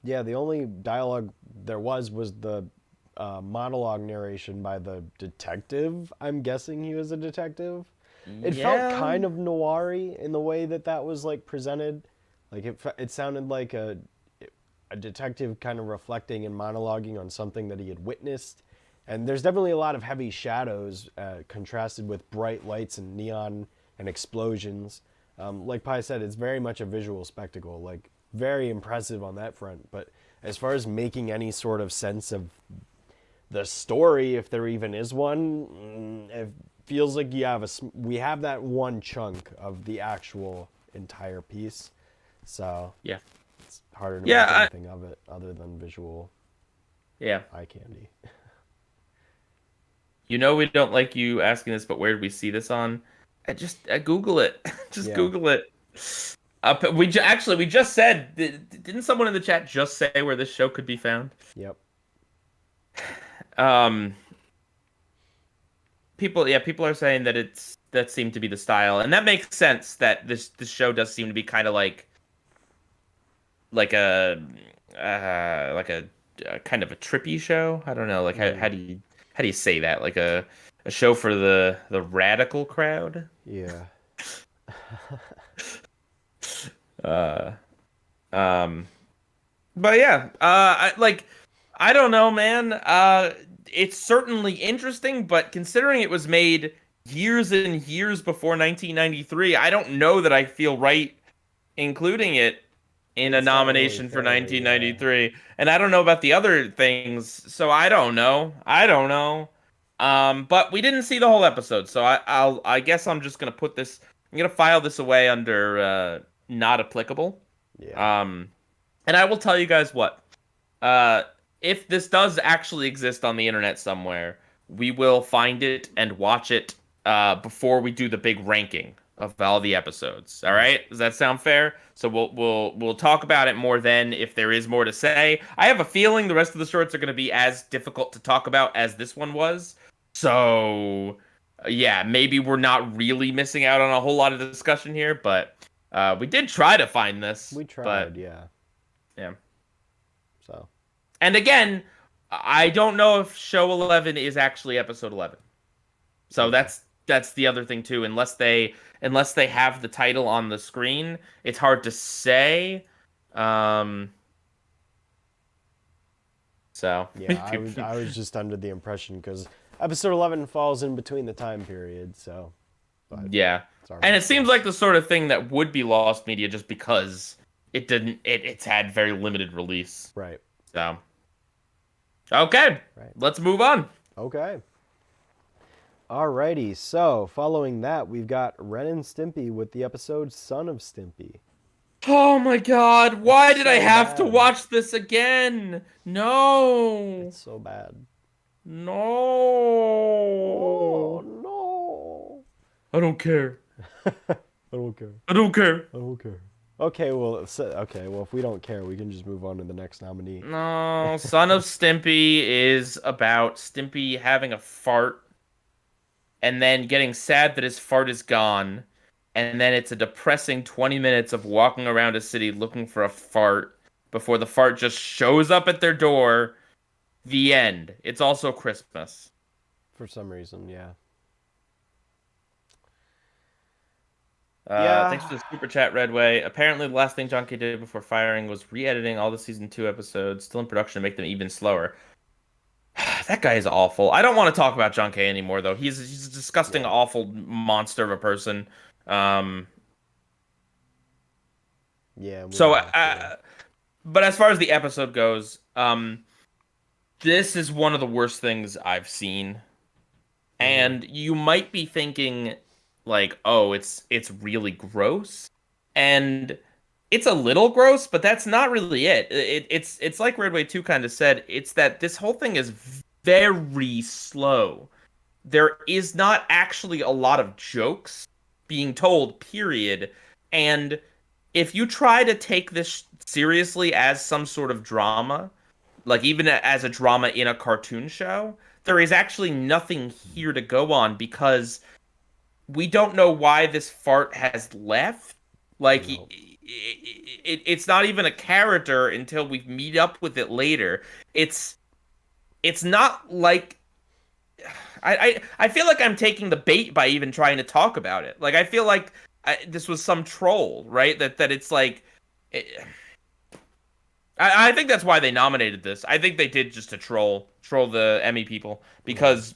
Yeah, the only dialogue there was the monologue narration by the detective. I'm guessing he was a detective. It felt kind of noir-y in the way that was like presented. Like it sounded like a detective kind of reflecting and monologuing on something that he had witnessed. And there's definitely a lot of heavy shadows contrasted with bright lights and neon and explosions. Like Pi said, it's very much a visual spectacle. Like very impressive on that front. But as far as making any sort of sense of the story, if there even is one, it feels like we have that one chunk of the actual entire piece. So Yeah. it's harder to Yeah, make anything of it other than visual Yeah. eye candy. You know we don't like you asking this, but where did we see this on? I Google it. Just Yeah. Google it. We just said. Didn't someone in the chat just say where this show could be found? Yep. People are saying that seemed to be the style, and that makes sense. That this show does seem to be kind of like a kind of a trippy show. I don't know. Like how do you say that? Like a show for the radical crowd. Yeah. But yeah, I don't know, man. It's certainly interesting, but considering it was made years and years before 1993, I don't know that I feel right including it in a It's not really nomination for fair, 1993. And I don't know about the other things, so I don't know. But we didn't see the whole episode, so I guess I'm just gonna I'm gonna file this away under not applicable. Yeah. And I will tell you guys what. If this does actually exist on the internet somewhere, we will find it and watch it before we do the big ranking of all the episodes. All right? Does that sound fair? So we'll talk about it more then if there is more to say. I have a feeling the rest of the shorts are going to be as difficult to talk about as this one was. So yeah, maybe we're not really missing out on a whole lot of discussion here, but we did try to find this. We tried, but, yeah. Yeah. So. And again, I don't know if show 11 is actually episode 11. So that's the other thing too. Unless they have the title on the screen, it's hard to say. So Yeah, I was just under the impression because episode 11 falls in between the time period, so. But yeah, and it seems like the sort of thing that would be lost media just because it's had very limited release. Right. So. Okay, Right. Let's move on. Okay. Alrighty, so following that, we've got Ren and Stimpy with the episode Son of Stimpy. Oh my god, why did I have to bad. watch this again? No. It's so bad. No. Oh, no. I don't care. I don't care. I don't care. I don't care. Okay, well, if we don't care, we can just move on to the next nominee. No, Son of Stimpy is about Stimpy having a fart and then getting sad that his fart is gone. And then it's a depressing 20 minutes of walking around a city looking for a fart before the fart just shows up at their door. The end. It's also Christmas. For some reason, yeah. Yeah. Thanks for the super chat, Redway. Apparently, the last thing John K did before firing was re-editing all the season 2 episodes, still in production, to make them even slower. That guy is awful. I don't want to talk about John K anymore, though. He's a disgusting, awful monster of a person. Um, Yeah. so, but as far as the episode goes, this is one of the worst things I've seen. And you might be thinking, like, oh, it's really gross, and it's a little gross, but that's not really it. It's like Redway 2 kind of said. It's that this whole thing is very slow. There is not actually a lot of jokes being told, period. And if you try to take this seriously as some sort of drama, like even as a drama in a cartoon show, there is actually nothing here to go on because we don't know why this fart has left. Like, Nope. it's not even a character until we meet up with it later. It's not like I feel like I'm taking the bait by even trying to talk about it. Like I feel like this was some troll, right? That it's like. I think that's why they nominated this. I think they did just to troll the Emmy people because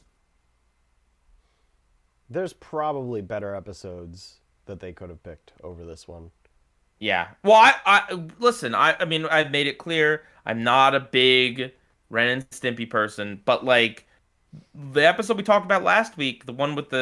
There's probably better episodes that they could have picked over this one. yeah. Well, I listen. I mean, I've made it clear I'm not a big Ren and Stimpy person, but like the episode we talked about last week, the one with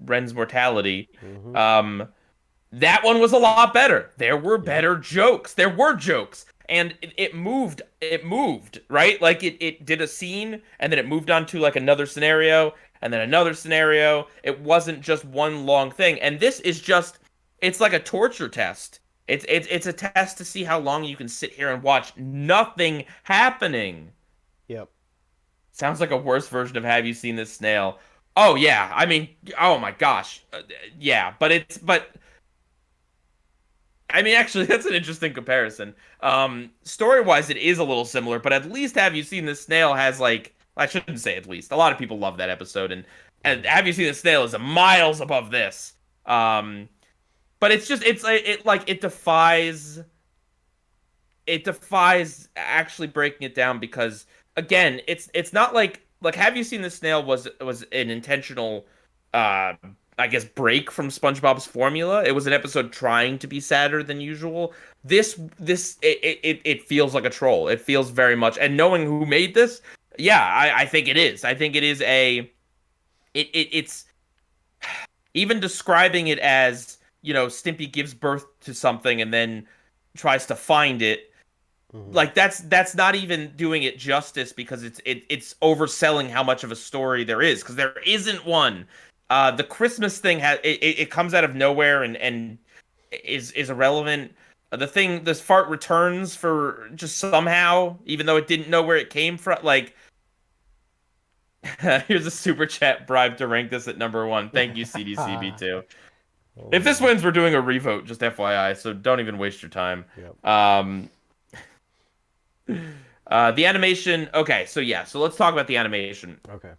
Ren's mortality, that one was a lot better. There were better jokes. There were jokes. And it moved. It moved, right? Like it did a scene and then it moved on to like another scenario and then another scenario. It wasn't just one long thing. And this is just it's like a torture test. It's a test to see how long you can sit here and watch nothing happening. Yep. Sounds like a worse version of Have You Seen This Snail? Oh yeah. I mean, oh my gosh. Yeah, but I mean, actually, that's an interesting comparison. Story-wise, it is a little similar, but at least Have You Seen the Snail has like I shouldn't say at least. A lot of people love that episode, and Have You Seen the Snail is miles above this. But it's just it defies actually breaking it down because again, it's not like Have You Seen the Snail was an intentional I guess break from SpongeBob's formula. It was an episode trying to be sadder than usual. This feels like a troll. It feels very much. And knowing who made this, yeah, I think it is. I think it is it's even describing it as Stimpy gives birth to something and then tries to find it. Like that's not even doing it justice because it's overselling how much of a story there is because there isn't one. The Christmas thing it comes out of nowhere and is irrelevant. This fart returns for just somehow, even though it didn't know where it came from. Like, here's a super chat bribe to rank this at number 1. Thank you, CDCB2. If this wins, we're doing a revote, just FYI. So don't even waste your time. Yep. The animation. Okay, so yeah, so let's talk about the animation. Okay.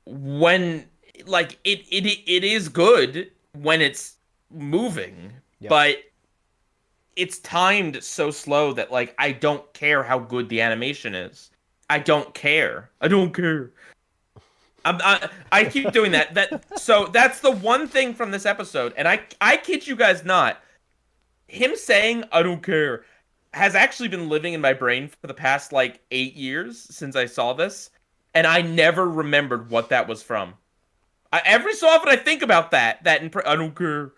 When like it is good when it's moving, but it's timed so slow that like I don't care how good the animation is. I don't care. I don't care. I keep doing that. So that's the one thing from this episode, and I kid you guys not. Him saying "I don't care" has actually been living in my brain for the past like 8 years since I saw this. And I never remembered what that was from. Every so often I think about that I don't care.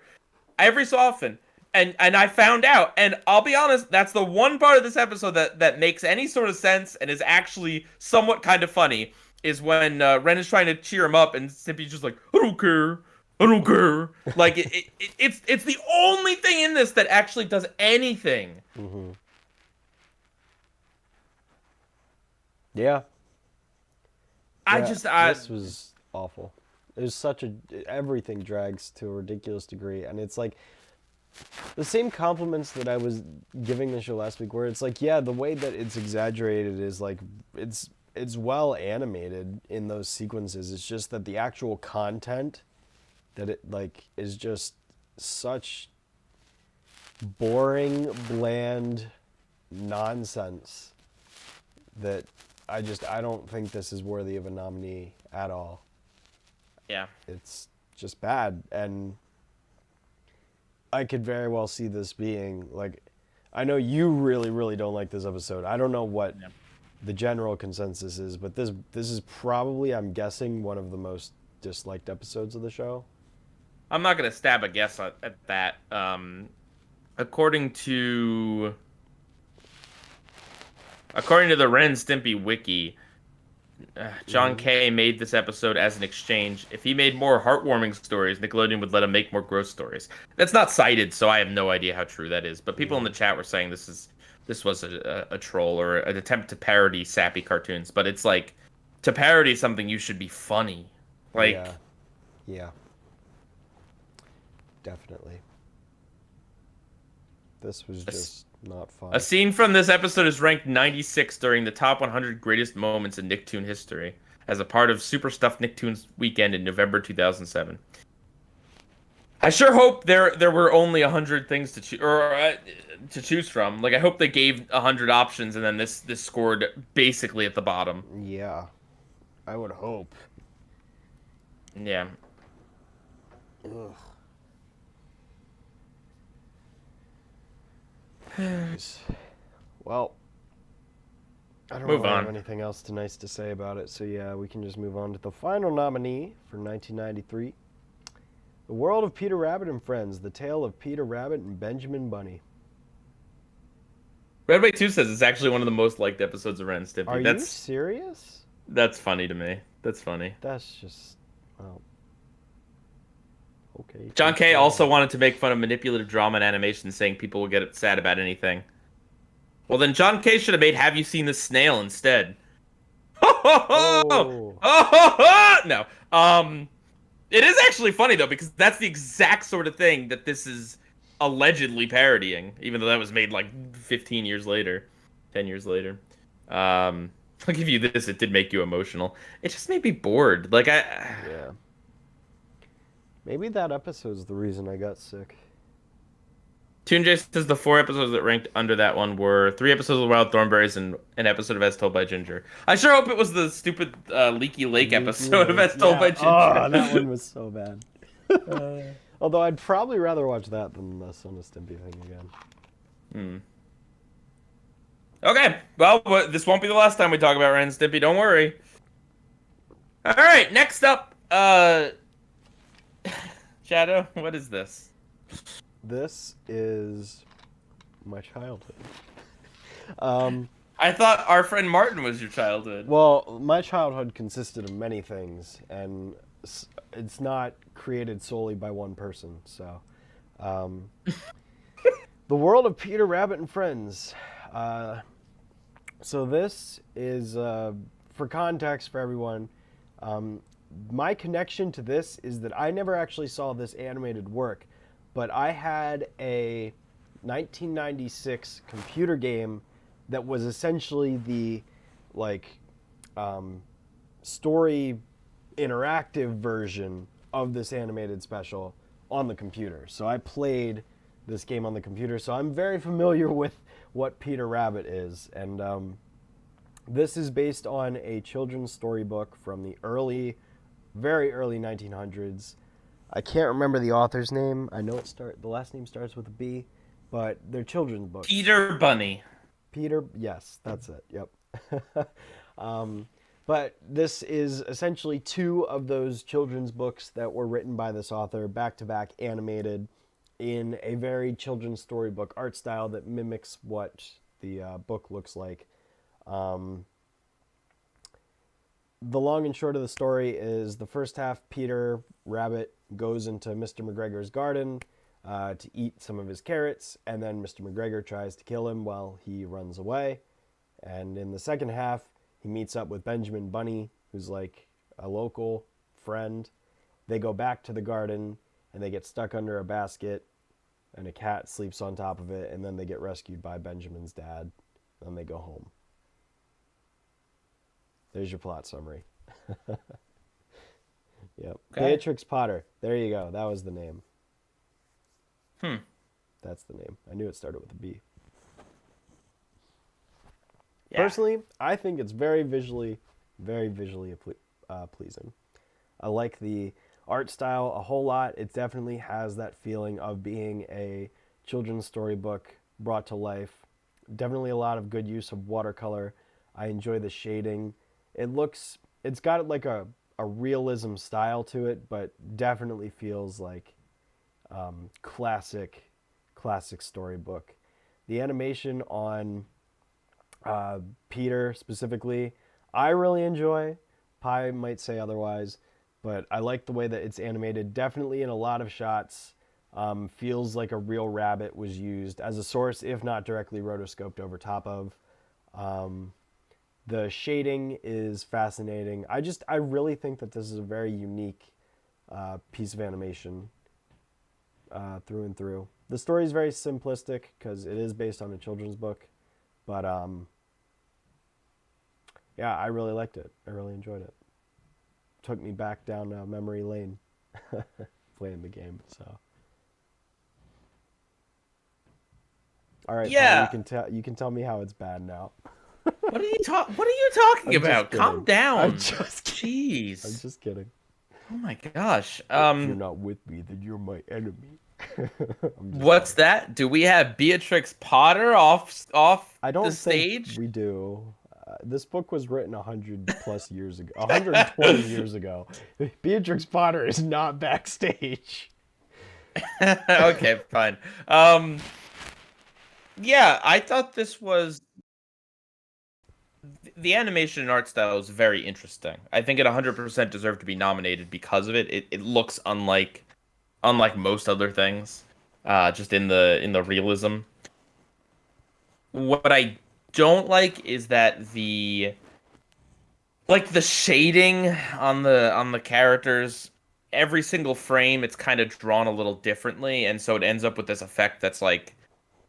Every so often. And I found out. And I'll be honest, that's the one part of this episode that makes any sort of sense and is actually somewhat kind of funny. is when Ren is trying to cheer him up, and Stimpy's just like, I don't care, I don't care. Like it's the only thing in this that actually does anything. Mm-hmm. Yeah. I Yeah. just This was awful. There's such a everything drags to a ridiculous degree, and it's like the same compliments that I was giving the show last week, where it's like, yeah, the way that it's exaggerated is like it's well animated in those sequences. It's just that the actual content that it like is just such boring, bland nonsense that I don't think this is worthy of a nominee at all. yeah. It's just bad, and I could very well see this being like, I know you really really don't like this episode. I don't know what Yeah. the general consensus is, but this is probably, I'm guessing, one of the most disliked episodes of the show. I'm not gonna stab a guess at that. According to according to the Ren and Stimpy wiki, John Kay made this episode as an exchange. If he made more heartwarming stories, Nickelodeon would let him make more gross stories. That's not cited, so I have no idea how true that is. But people in the chat were saying this was a troll or an attempt to parody sappy cartoons. But it's like, to parody something, you should be funny. Like, Yeah, yeah, definitely. This was just not fun. a scene from this episode is ranked 96 during the top 100 greatest moments in Nicktoon history as a part of Super Stuffed Nicktoons weekend in November 2007. I sure hope there were only 100 things to choose from. Like, I hope they gave 100 options, and then this scored basically at the bottom. Yeah, I would hope. Yeah. Ugh. Jeez. Well, I don't Move really on. have anything else nice to say about it, so yeah, we can just move on to the final nominee for 1993. The World of Peter Rabbit and Friends, The Tale of Peter Rabbit and Benjamin Bunny. Redway 2 says it's actually one of the most liked episodes of Ren and Stimpy. Are you serious? That's funny to me. That's funny. That's just, well, okay. John Kay also wanted to make fun of manipulative drama and animation, saying people will get sad about anything. Well, then John Kay should have made Have You Seen the Snail instead. Oh. No. It is actually funny, though, because that's the exact sort of thing that this is allegedly parodying, even though that was made like 15 years later, 10 years later. I'll give you this. It did make you emotional. It just made me bored. Like, Yeah. Maybe that episode's the reason I got sick. Toonjay says the 4 episodes that ranked under that one were 3 episodes of Wild Thornberries and an episode of As Told by Ginger. I sure hope it was the stupid Leaky Lake episode of As Told by Ginger. Oh, that one was so bad. Although I'd probably rather watch that than the Son of Stimpy thing again. Okay, well, this won't be the last time we talk about Ren and Stimpy, don't worry. Alright, next up, Shadow, what is this? This is my childhood. I thought Our Friend Martin was your childhood. Well, my childhood consisted of many things, and it's not created solely by one person. So, The World of Peter Rabbit and Friends. So this is, for context for everyone, my connection to this is that I never actually saw this animated work, but I had a 1996 computer game that was essentially the story interactive version of this animated special on the computer. So I played this game on the computer, so I'm very familiar with what Peter Rabbit is. And this is based on a children's storybook from the very early 1900s. I can't remember the author's name. I know the last name starts with a B, but they're children's books. Peter Bunny. Peter, yes, that's it. Yep. But this is essentially 2 of those children's books that were written by this author, back-to-back animated in a very children's storybook art style that mimics what the book looks like. the long and short of the story is the first half, Peter Rabbit goes into Mr. McGregor's garden to eat some of his carrots, and then Mr. McGregor tries to kill him while he runs away. And in the second half, he meets up with Benjamin Bunny, who's like a local friend. They go back to the garden, and they get stuck under a basket, and a cat sleeps on top of it, and then they get rescued by Benjamin's dad, and they go home. There's your plot summary. Yep. Okay. Beatrix Potter. There you go. That was the name. Hmm. That's the name. I knew it started with a B. Yeah. Personally, I think it's very visually pleasing. I like the art style a whole lot. It definitely has that feeling of being a children's storybook brought to life. Definitely a lot of good use of watercolor. I enjoy the shading. It's got like a realism style to it, but definitely feels like classic storybook. The animation on Peter specifically, I really enjoy. Pi might say otherwise, but I like the way that it's animated. Definitely in a lot of shots, feels like a real rabbit was used as a source, if not directly rotoscoped over top of. The shading is fascinating. I really think that this is a very unique piece of animation through and through. The story is very simplistic because it is based on a children's book, but yeah, I really liked it. I really enjoyed it. Took me back down memory lane playing the game. So, all right, Paul, Yeah. you can tell me how it's bad now. What are you talking I'm just about? Calm kidding. I'm down. just kidding. I'm Jeez. just kidding. Oh my gosh. If you're not with me, then you're my enemy. I'm just What's kidding. that? Do we have Beatrix Potter off I the don't think stage? we do. This book was written 100 plus years ago, 120 years ago. Beatrix Potter is not backstage. Okay, fine. Um, yeah, I thought this was the animation and art style is very interesting. I think it 100% deserved to be nominated because of it. It looks unlike most other things, just in the realism. What I don't like is that the shading on the characters, every single frame it's kind of drawn a little differently, and so it ends up with this effect that's like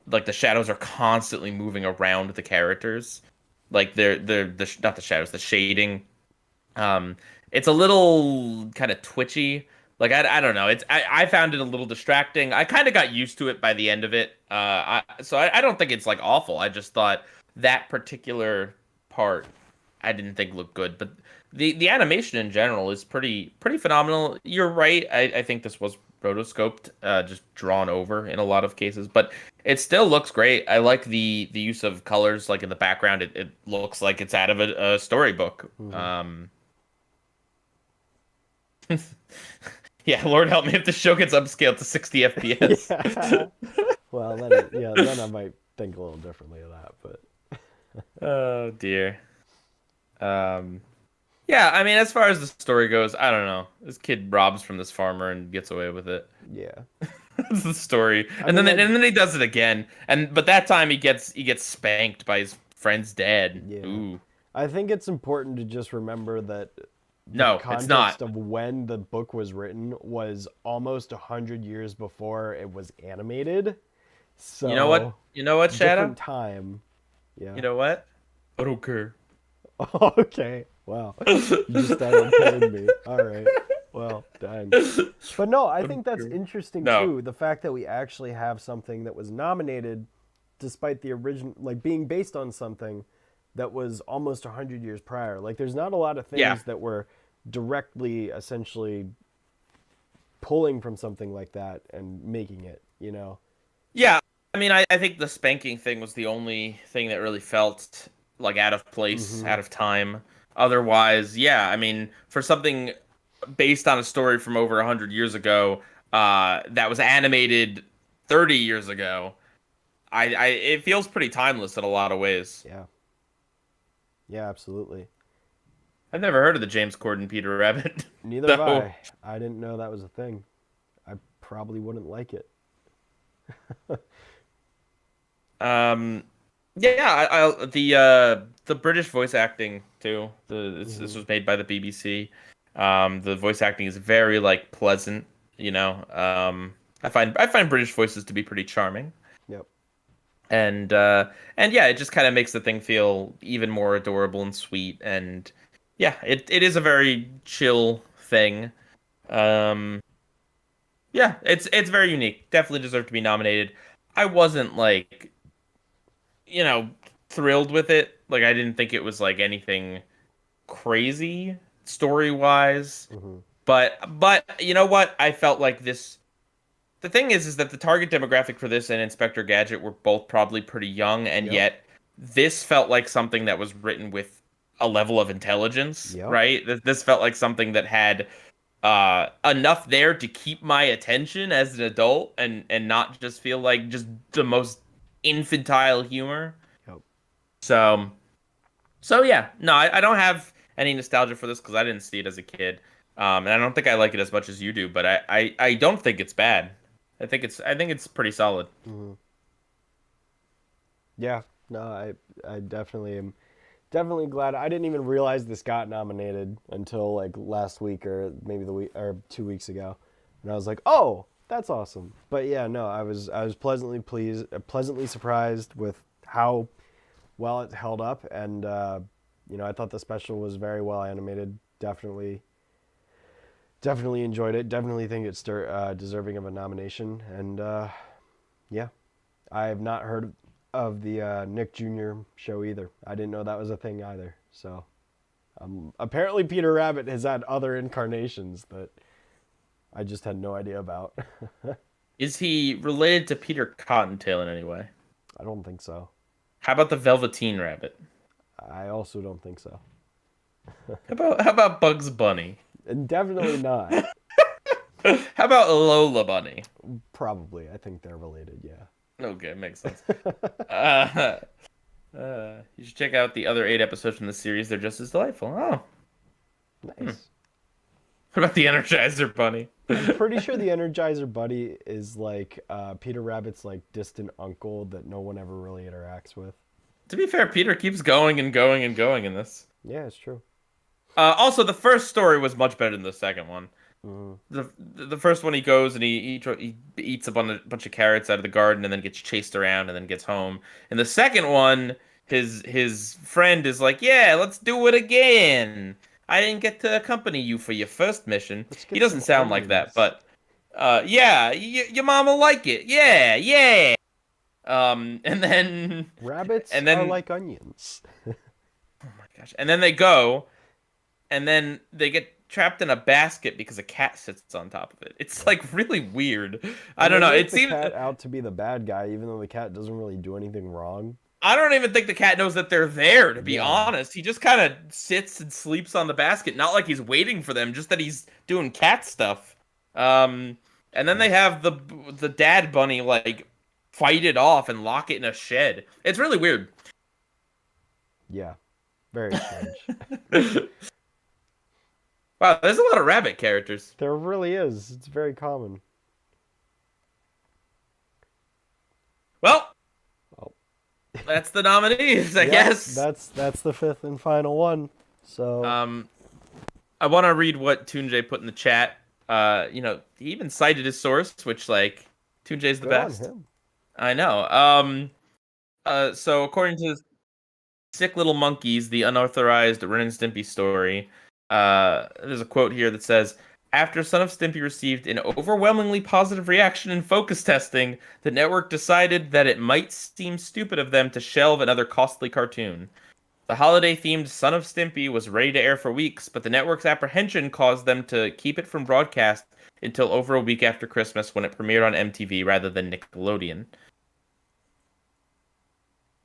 the shadows are constantly moving around the characters. Like not the shadows, the shading. Um, it's a little kind of twitchy. Like I don't know. I found it a little distracting. I kind of got used to it by the end of it. I don't think it's like awful. I just thought that particular part I didn't think looked good. But the animation in general is pretty phenomenal. You're right. I think this was rotoscoped, just drawn over in a lot of cases, but it still looks great. I like the use of colors, like in the background. It looks like it's out of a storybook. Hmm. Yeah, Lord help me if the show gets upscaled to 60 FPS. Yeah. Well, then I might think a little differently of that, but Oh dear. Um, yeah, I mean, as far as the story goes, I don't know. This kid robs from this farmer and gets away with it. yeah. That's the story. I mean, And then he does it again. But that time he gets spanked by his friend's dad. yeah. Ooh. I think it's important to just remember that the No, it's not. context of when the book was written was almost 100 years before it was animated. You know what? So, You know what, Shadow? different time. You Yeah. know what? I don't care. Okay. Wow. You just started killing me. All right. Well, dang. But no, I I think don't that's care. interesting No. too. The fact that we actually have something that was nominated despite the original, like being based on something that was almost 100 years prior. Like, there's not a lot of Yeah. things that were directly, essentially, pulling from something like that and making it, you know? Yeah. I mean, I think the spanking thing was the only thing that really felt like out of place, Hmm. out of time. Otherwise, yeah, I mean, for something based on a story from over 100 years ago, that was animated 30 years ago, it feels pretty timeless in a lot of ways. Yeah. Yeah, absolutely. I've never heard of the James Corden Peter Rabbit. Neither have So, I. I didn't know that was a thing. I probably wouldn't like it. um, yeah, the British voice acting too. This Hmm. was made by the BBC. The voice acting is very like pleasant. You know, I find British voices to be pretty charming. Yep. and uh and yeah, it just kind of makes the thing feel even more adorable and sweet. And yeah, it is a very chill thing. um yeah, it's very unique, definitely deserved to be nominated. I wasn't like, you know, thrilled with it. Like, I didn't think it was like anything crazy story wise, Hmm. but you know what, I felt like this. The thing is that the target demographic for this and Inspector Gadget were both probably pretty young, and Yep. yet this felt like something that was written with a level of intelligence, Yep. right? This felt like something that had enough there to keep my attention as an adult, and not just feel like just the most infantile humor. Yep. So so yeah, no, I don't have any nostalgia for this because I didn't see it as a kid, and I don't think I like it as much as you do. But I don't think it's bad. I think it's pretty solid. Hmm. Yeah. No, I definitely am definitely glad. I didn't even realize this got nominated until like last week or maybe the week or 2 weeks ago, and I was like, oh, that's awesome. But yeah, no, I was pleasantly surprised with how well it held up, and I thought the special was very well animated. Definitely enjoyed it. Definitely think it's deserving of a nomination. And yeah, I have not heard of the Nick Jr. show either. I didn't know that was a thing either. So apparently Peter Rabbit has had other incarnations that I just had no idea about. Is he related to Peter Cottontail in any way? I don't think so. How about the Velveteen Rabbit? I also don't think so. How about Bugs Bunny? And definitely not. How about Lola Bunny? Probably. I think they're related, yeah. Okay, makes sense. Uh, you should check out the other 8 episodes from the series. They're just as delightful. Oh, hmm. Nice. What about the Energizer Bunny? I'm pretty sure the Energizer Bunny is like Peter Rabbit's like distant uncle that no one ever really interacts with. To be fair, Peter keeps going and going and going in this. Yeah, it's true. Also, the first story was much better than the second one. Hmm. The first one, he goes and he eats a bunch of carrots out of the garden and then gets chased around and then gets home. In the second one, his friend is like, "Yeah, let's do it again. I didn't get to accompany you for your first mission." Let's He get doesn't some sound like that, onions. but yeah, your mom will like it. Yeah, yeah. And then Rabbits and are then like onions. oh my gosh, and then they go. And then they get trapped in a basket because a cat sits on top of it. It's Yep. like really weird. I And don't they know. make It the seems cat out to be the bad guy, even though the cat doesn't really do anything wrong. I don't even think the cat knows that they're there, to be Yeah. honest. He just kind of sits and sleeps on the basket, not like he's waiting for them, just that he's doing cat stuff. Um and then they Yep. have the dad bunny like fight it off and lock it in a shed. It's really weird. Yeah. Very strange. Wow, there's a lot of rabbit characters. There really is. It's very common. Well, Oh. that's the nominees, I Yep. guess. That's the fifth and final one. So Um I want to read what Tunjay put in the chat. He even cited his source, which like Tunjay's the good on best. him. I know. So according to Sick Little Monkeys, the unauthorized Ren and Stimpy story, there's a quote here that says, "After Son of Stimpy received an overwhelmingly positive reaction in focus testing, the network decided that it might seem stupid of them to shelve another costly cartoon. The holiday-themed Son of Stimpy was ready to air for weeks, but the network's apprehension caused them to keep it from broadcast until over a week after Christmas when it premiered on MTV rather than Nickelodeon."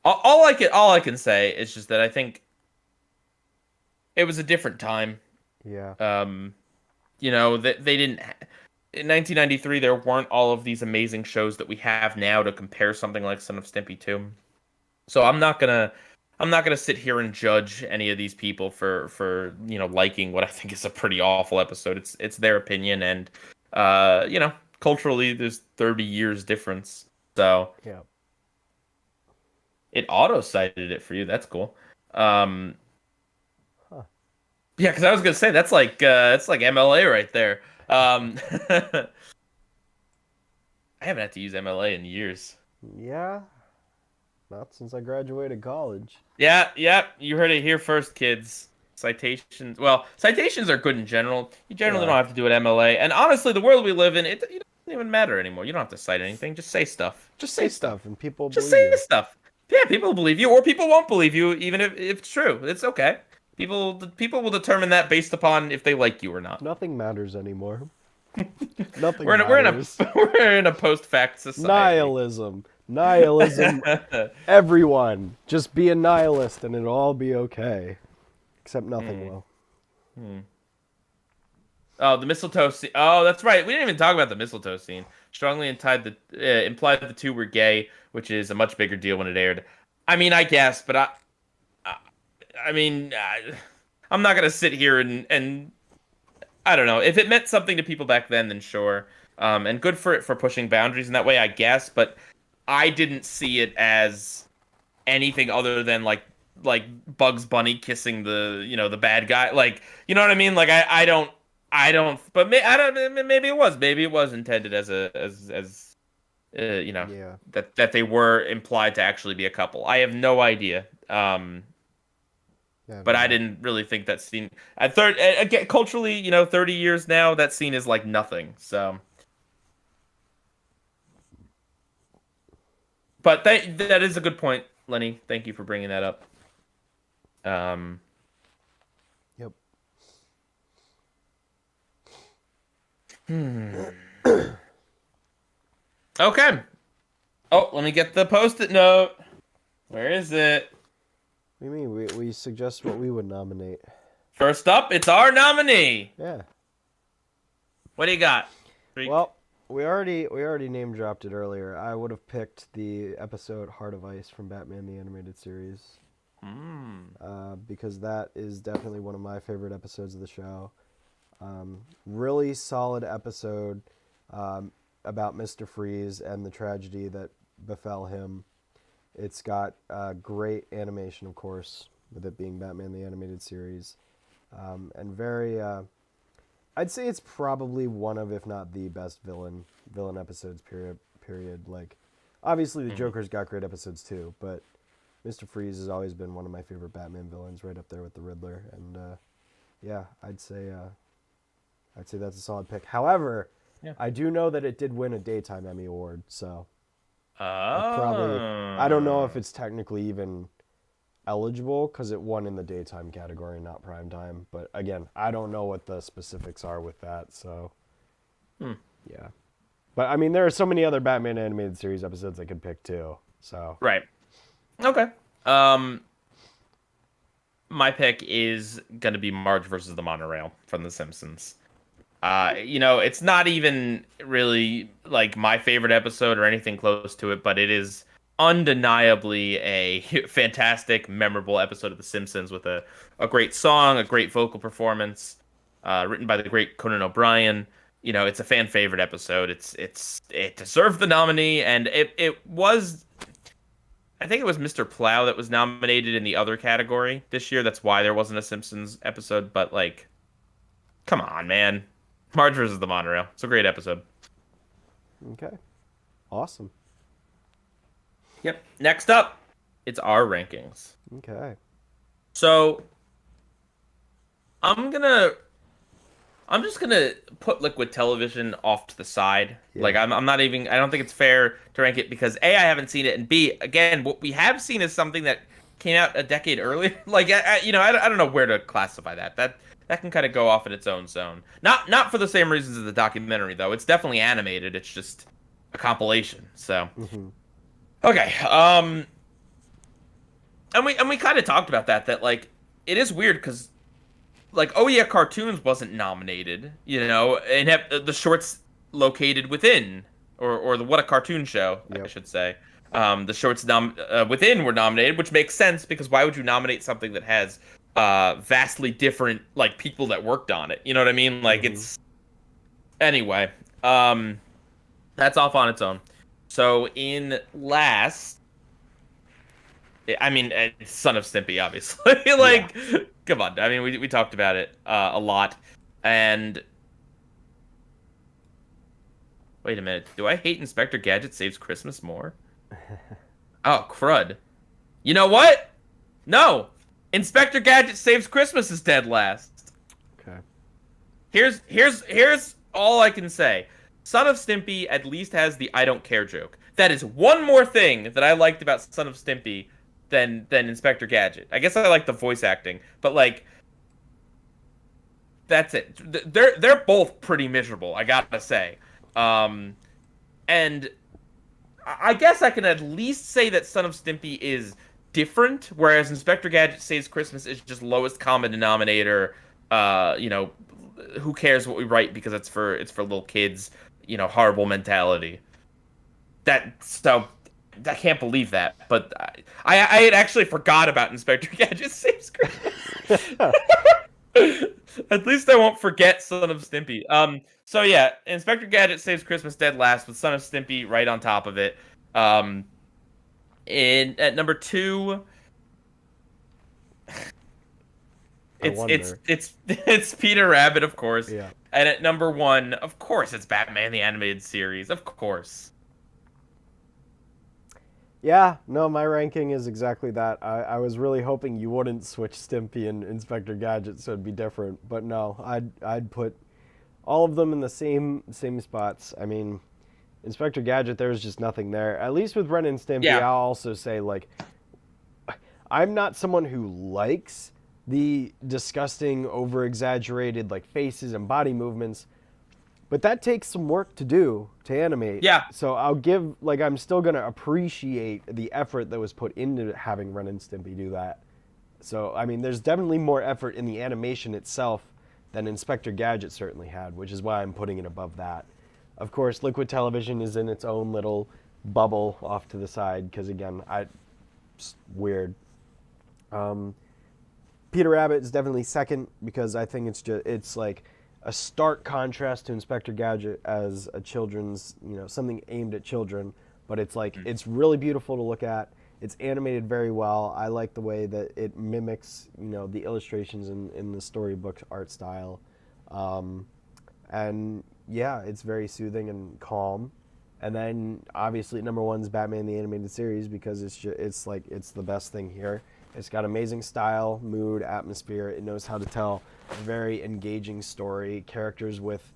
All I can say is just that I think it was a different time. Yeah. They didn't in 1993 there weren't all of these amazing shows that we have now to compare something like Son of Stimpy to. So I'm not gonna sit here and judge any of these people for liking what I think is a pretty awful episode. It's their opinion, and culturally there's 30 years difference. So Yeah. it auto cited it for you. That's cool. Huh. Yeah, because I was gonna say that's like MLA right there. I haven't had to use MLA in years. Yeah. Not since I graduated college. Yeah, you heard it here first, kids. Citations. Well, citations are good in general. You generally Yeah. don't have to do an MLA. And honestly, the world we live in, it doesn't even matter anymore. You don't have to cite anything. Just say stuff. Just say stuff. and people Just believe say you. stuff. Yeah, people will believe you, or people won't believe you, even if it's true. It's okay. People will determine that based upon if they like you or not. Nothing matters anymore. Nothing We're matters. we're in a post-fact society. Nihilism. Everyone, just be a nihilist and it'll all be okay. Except nothing will. Oh, the mistletoe scene. Oh, that's right. We didn't even talk about the mistletoe scene. Strongly implied the two were gay, which is a much bigger deal when it aired. I mean, I guess, but I'm not gonna sit here and I don't know. If it meant something to people back then sure. And good for it for pushing boundaries in that way, I guess. But I didn't see it as anything other than like Bugs Bunny kissing the bad guy. Like, you know what I mean? Like I don't. But I don't. Maybe it was. Maybe it was intended as Yeah. that they were implied to actually be a couple. I have no idea. Yeah, But I didn't really think that scene again culturally, 30 years now, that scene is like nothing. So, but that is a good point, Lenny. Thank you for bringing that up. Yep. Okay. Oh, let me get the post-it note. Where is it? What do you mean? We suggest what we would nominate. First up, it's our nominee. Yeah. What do you got? Well, we already name dropped it earlier. I would have picked the episode Heart of Ice from Batman the Animated Series. Because that is definitely one of my favorite episodes of the show. Really solid episode about Mr. Freeze and the tragedy that befell him. It's got great animation, of course, with it being Batman the Animated Series. And very, I'd say it's probably one of, if not the best villain episodes, period. Like, obviously the Joker's got great episodes too, but Mr. Freeze has always been one of my favorite Batman villains, right up there with the Riddler. And yeah, I'd say that's a solid pick. However, I do know that it did win a Daytime Emmy Award, so I don't know if it's technically even eligible because it won in the daytime category, not primetime. But again, I don't know what the specifics are with that, so yeah. But I mean, there are so many other Batman animated series episodes I could pick too. So right. Okay. My pick is gonna be Marge versus the Monorail from The Simpsons. It's not even really like my favorite episode or anything close to it, but it is undeniably a fantastic, memorable episode of The Simpsons with a great song, a great vocal performance, written by the great Conan O'Brien. It's a fan favorite episode. It deserved the nominee, and it was. I think it was Mr. Plow that was nominated in the other category this year. That's why there wasn't a Simpsons episode. But like, come on, man. Marge versus the Monorail. It's a great episode. Okay. Awesome. Yep. Next up, it's our rankings. Okay. So I'm just gonna put Liquid Television off to the side. Yeah. Like I'm not even. I don't think it's fair to rank it because A, I haven't seen it, and B, again, what we have seen is something that came out a decade earlier. Like I don't know where to classify that. That can kind of go off in its own zone. Not for the same reasons as the documentary though. It's definitely animated. It's just a compilation. So okay. And we kind of talked about that like it is weird because like Oh Yeah Cartoons wasn't nominated, and the shorts located within or the What a Cartoon Show, Yep. I should say, The shorts within were nominated, which makes sense because why would you nominate something that has vastly different like people that worked on it? You know what I mean? Like Mm-hmm. it's anyway. Um, that's off on its own. So in last, I mean, it's Son of Stimpy, obviously. Yeah. Like, come on. I mean, we talked about it a lot. And wait a minute, do I hate Inspector Gadget Saves Christmas more? Oh, crud. You know what? No. Inspector Gadget Saves Christmas is dead last. Okay. Here's all I can say. Son of Stimpy at least has the I don't care joke. That is one more thing that I liked about Son of Stimpy than Inspector Gadget. I guess I like the voice acting, but like that's it. They're both pretty miserable, I gotta say. Um, and I guess I can at least say that Son of Stimpy is different, whereas Inspector Gadget Saves Christmas is just lowest common denominator. You know, who cares what we write because it's for little kids. You know, horrible mentality. I can't believe that, but I had actually forgot about Inspector Gadget Saves Christmas. At least I won't forget Son of Stimpy. So yeah, Inspector Gadget Saves Christmas dead last with Son of Stimpy right on top of it. Um, in at number two, I it's wonder. it's Peter Rabbit, of course. Yeah. And at number one, of course, it's Batman the Animated Series, of course. Yeah, no, my ranking is exactly that. I was really hoping you wouldn't switch Stimpy and Inspector Gadget so it'd be different, but no, I'd put all of them in the same spots. I mean, Inspector Gadget, there was just nothing there. At least with Ren and Stimpy, Yeah, I'll also say like I'm not someone who likes the disgusting, over exaggerated like faces and body movements, but that takes some work to do to animate. yeah, So I'll give like I'm still gonna appreciate the effort that was put into having Ren and Stimpy do that. So I mean, there's definitely more effort in the animation itself than Inspector Gadget certainly had, which is why I'm putting it above that. Of course, Liquid Television is in its own little bubble off to the side because again, it's weird. Um, Peter Rabbit is definitely second because I think it's like a stark contrast to Inspector Gadget as a children's, something aimed at children, but it's like it's really beautiful to look at. It's animated very well. I like the way that it mimics, the illustrations in the storybook art style. And yeah, it's very soothing and calm. And then obviously number one is Batman the Animated Series because it's the best thing here. It's got amazing style, mood, atmosphere. It knows how to tell a very engaging story, characters with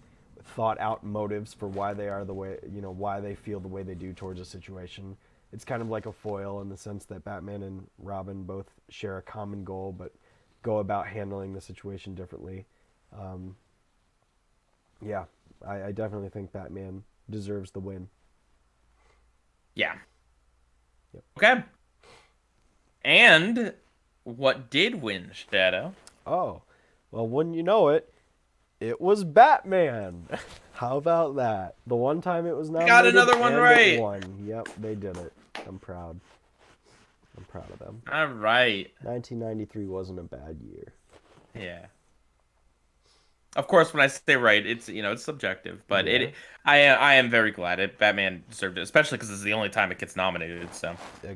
thought out motives for why they are the way, why they feel the way they do towards a situation. It's kind of like a foil in the sense that Batman and Robin both share a common goal but go about handling the situation differently. Um, yeah, I definitely think Batman deserves the win. yeah. Yep. Okay. And what did win, Shadow? Oh, well, wouldn't you know it, it was Batman. How about that? The one time it was Got nominated another one and it right. won. Yep, they did it. I'm proud. I'm proud of them. All right. 1993 wasn't a bad year. Yeah. Of course, when I say right, it's subjective, but Yeah. I am very glad Batman deserved it, especially because this is the only time it gets nominated. So Yeah.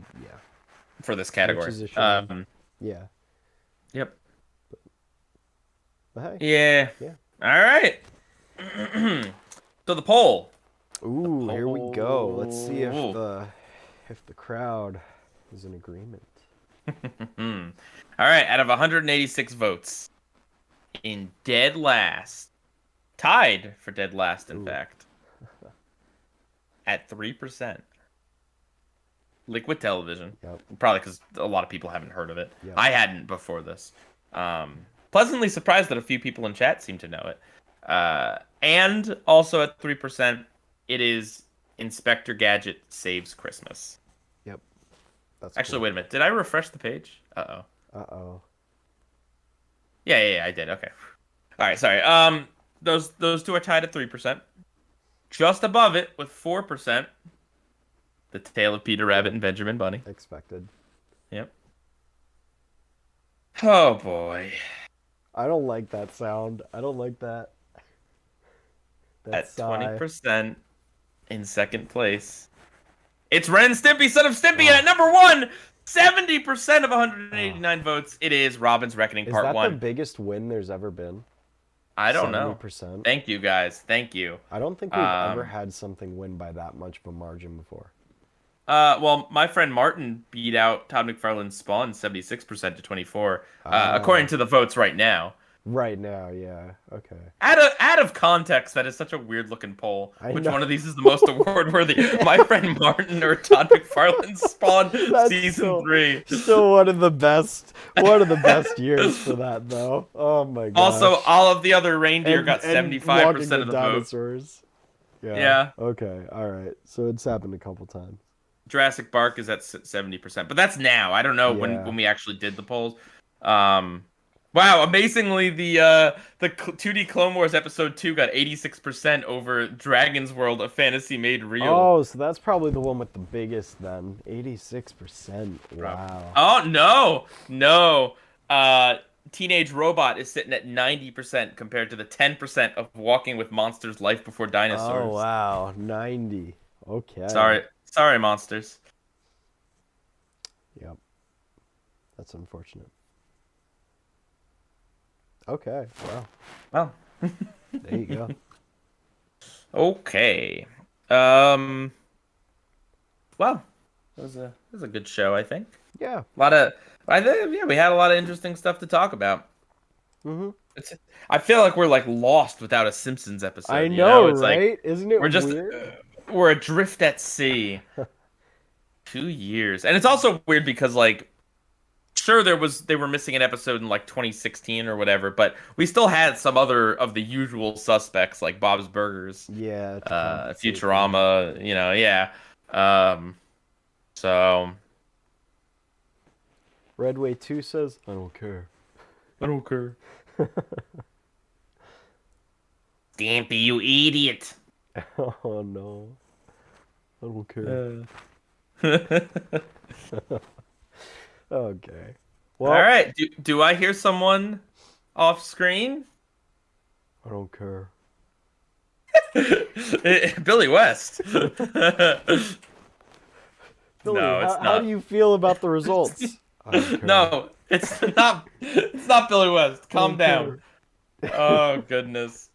for this Which category, is a shame. Yeah. yep, But hey. yeah, Yeah. all right. So the poll. Ooh, here we go. Let's see if Poll. the crowd is in agreement. All right, out of 186 votes, in dead last, tied for dead last, in Ooh. fact, at 3%. Liquid Television. Yep. Probably because a lot of people haven't heard of it. Yep. I hadn't before this. Pleasantly surprised that a few people in chat seem to know it. And also at 3%, it is Inspector Gadget Saves Christmas. Yep. That's Actually, cool. wait a minute. Did I refresh the page? Uh-oh. Uh-oh. Yeah, I did. Okay. All right, sorry. Those two are tied at 3%. Just above it with 4%. The Tale of Peter Rabbit and Benjamin Bunny. Expected. Yep. Oh boy. I don't like that sound. I don't like that. That At sigh. 20% in second place. It's Ren and Stimpy, Son of Stimpy, and at number 1, 70% of 189 votes. It is Robin's Reckoning Part 1. Is that the biggest win there's ever been? I don't know. 70%? Thank you, guys. Thank you. I don't think we've ever had something win by that much of a margin before. Well, my friend Martin beat out Todd McFarlane's Spawn 76% to 24, according to the votes right now. Right now, yeah. Okay. Out of context, that is such a weird looking poll. Which one of these is the most award worthy? My friend Martin or Todd McFarlane's Spawn season 3? Still one of the best years for that though. Oh my god. Also, all of the other reindeer got 75% of the dinosaurs. vote. Yeah. Okay. All right. So it's happened a couple times. Jurassic Park is at 70%, but that's now. I don't know when we actually did the polls. Wow, amazingly, the 2D Clone Wars episode 2 got 86% over Dragon's World: A Fantasy Made Real. Oh, so that's probably the one with the biggest then. 86%. Wow. Oh, no. Teenage Robot is sitting at 90% compared to the 10% of Walking with Monsters: Life Before Dinosaurs. Oh, wow. 90. Okay. Sorry, monsters. Yep. That's unfortunate. Okay. Wow. Well. There you go. Okay. Well, it was a good show, I think. Yeah. We had a lot of interesting stuff to talk about. I feel like we're like lost without a Simpsons episode. I know, It's right? Like, isn't it weird? We're adrift at sea. 2 years. And it's also weird because like sure they were missing an episode in like 2016 or whatever, but we still had some other of the usual suspects like Bob's Burgers. Yeah. Futurama, so Redway 2 says, I don't care. Stampy, you idiot. Oh no. I don't care. Okay. Well, all right. Do I hear someone off screen? I don't care. Billy West. Billy, No, it's not. How do you feel about the results? I don't care. No, it's not. It's not Billy West. Calm down. Oh goodness.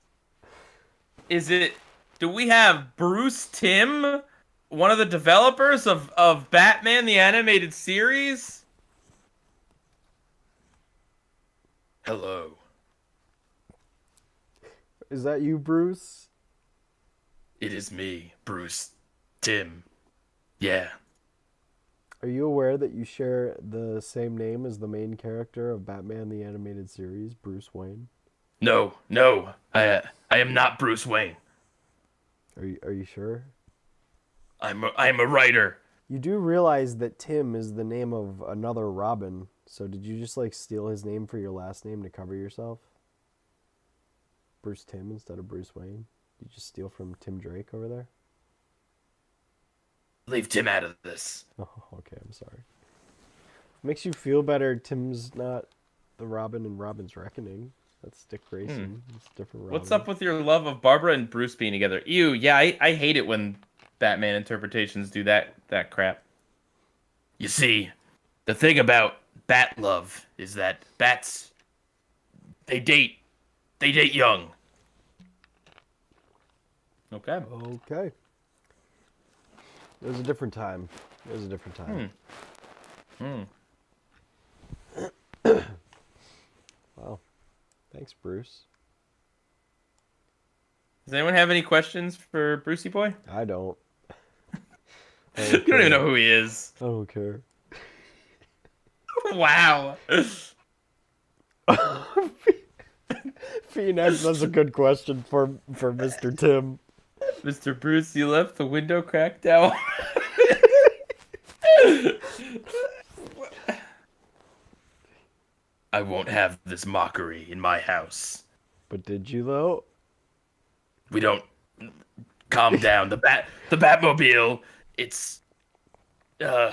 Is it? Do we have Bruce Timm, one of the developers of Batman the Animated Series? Hello. Is that you, Bruce? It is me, Bruce Timm. Yeah. Are you aware that you share the same name as the main character of Batman the Animated Series, Bruce Wayne? No. I am not Bruce Wayne. Are you sure? I'm a writer. You do realize that Tim is the name of another Robin, so did you just like steal his name for your last name to cover yourself? Bruce Timm instead of Bruce Wayne? Did you just steal from Tim Drake over there? Leave Tim out of this. Oh, okay, I'm sorry. Makes you feel better Tim's not the Robin in Robin's Reckoning. That's Dick Grayson. It's a different Robin. What's up with your love of Barbara and Bruce being together? Ew, yeah, I hate it when Batman interpretations do that crap. You see, the thing about Bat love is that bats, they date young. Okay. Okay. It was a different time. Wow. Thanks, Bruce. Does anyone have any questions for Brucey Boy? I don't. You don't even know who he is. I don't care. Wow. Phoenix, that's a good question for Mr. Tim. Mr. Bruce, you left the window cracked out. I won't have this mockery in my house. But did you though? We don't. Calm down. The Batmobile. It's Uh,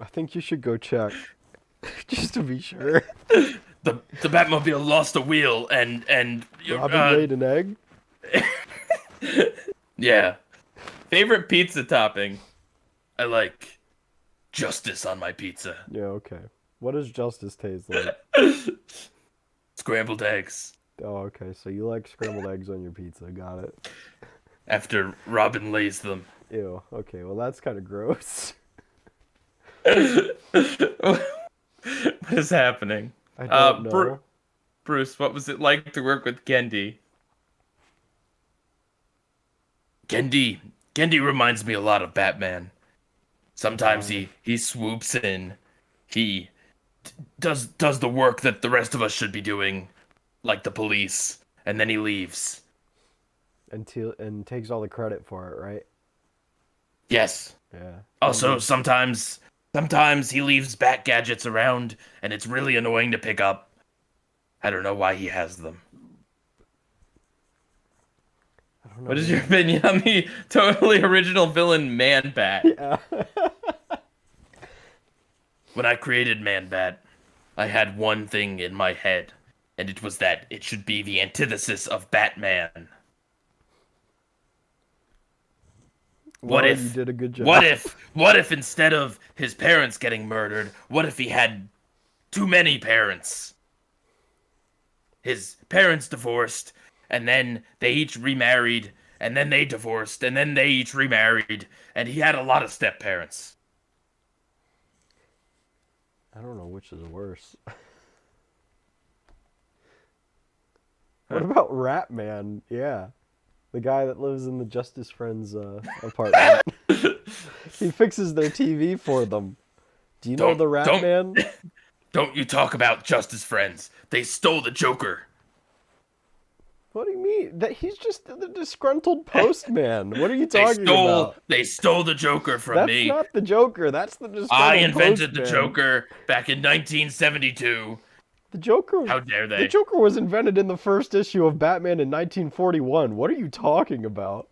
I think you should go check, just to be sure. the Batmobile lost a wheel and Robin laid an egg? yeah. Favorite pizza topping? I like justice on my pizza. Yeah, okay. What does justice taste like? Scrambled eggs. Oh, okay. So you like scrambled eggs on your pizza. Got it. After Robin lays them. Ew. Okay, well, that's kind of gross. What is happening? I don't know. Bruce, what was it like to work with Gendy? Gendy reminds me a lot of Batman. Sometimes he swoops in. He does the work that the rest of us should be doing, like the police, and then he leaves. And takes all the credit for it, right? Yes. Yeah. Also, sometimes he leaves Bat gadgets around, and it's really annoying to pick up. I don't know why he has them. I don't know. What is your opinion on the totally original villain Man Bat? Yeah. When I created Man Bat, I had one thing in my head, and it was that it should be the antithesis of Batman. Well, you did a good job. What if instead of his parents getting murdered, what if he had too many parents? His parents divorced, and then they each remarried, and then they divorced, and then they each remarried, and he had a lot of step-parents. I don't know which is worse. What about Rat Man? Yeah. The guy that lives in the Justice Friends apartment. He fixes their TV for them. Do you know the Rat Man? Don't you talk about Justice Friends. They stole the Joker. What do you mean? That he's just the disgruntled postman. What are you talking about? They stole the Joker from me. That's not the Joker. That's the disgruntled I invented postman. the Joker back in 1972. The Joker. How dare they? The Joker was invented in the first issue of Batman in 1941. What are you talking about?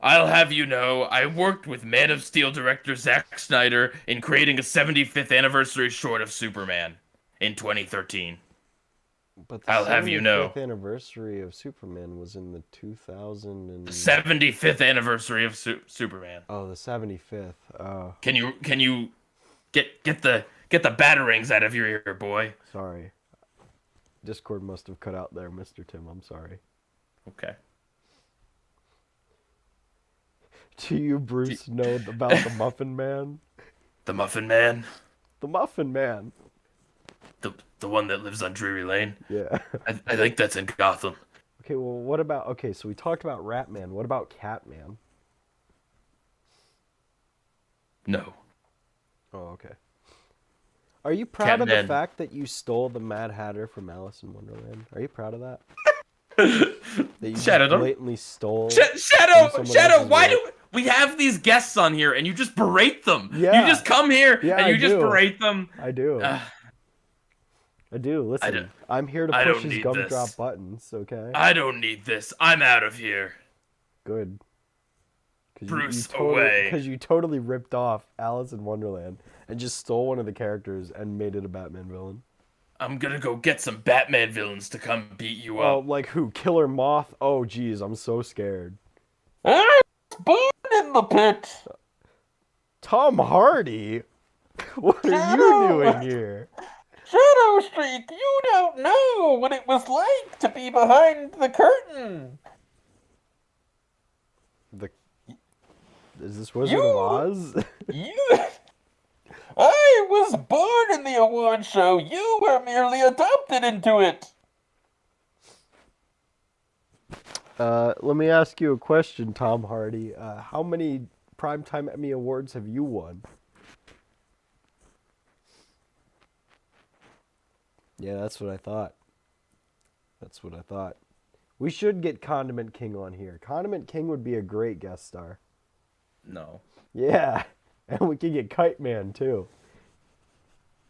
I'll have you know, I worked with Man of Steel director Zack Snyder in creating a 75th anniversary short of Superman in 2013. But the I'll have you know, 75th anniversary of Superman was in the 2000 and... the 75th anniversary of Superman. Oh, the 75th. Oh. Can you get the batarangs out of your ear, boy? Sorry. Discord must have cut out there, Mr. Tim. I'm sorry. Okay. Do you, Bruce, know about the Muffin Man? The Muffin Man? The Muffin Man. The one that lives on Drury Lane? Yeah. I think that's in Gotham. Okay, well, what about... Okay, so we talked about Rat Man. What about Cat Man? No. Oh, okay. Are you proud of the fact that you stole the Mad Hatter from Alice in Wonderland? Are you proud of that? That you Shadow, blatantly stole... Shadow, why do... We have these guests on here, and you just berate them. Yeah. You just come here, and you just berate them. I do. I do. Listen, I'm here to push his gumdrop buttons, okay? I don't need this. I'm out of here. Good. Bruce, away. Because you totally ripped off Alice in Wonderland and just stole one of the characters and made it a Batman villain. I'm gonna go get some Batman villains to come beat you up. Oh, like who? Killer Moth? Oh, geez, I'm so scared. I was born in the pit. Tom Hardy? What are you doing here? Shadow Streak, you don't know what it was like to be behind the curtain. Is this Wizard of Oz? I was born in the award show. You were merely adopted into it. Let me ask you a question, Tom Hardy. How many Primetime Emmy Awards have you won? Yeah, that's what I thought. That's what I thought. We should get Condiment King on here. Condiment King would be a great guest star. No. Yeah, and we could get Kite Man, too.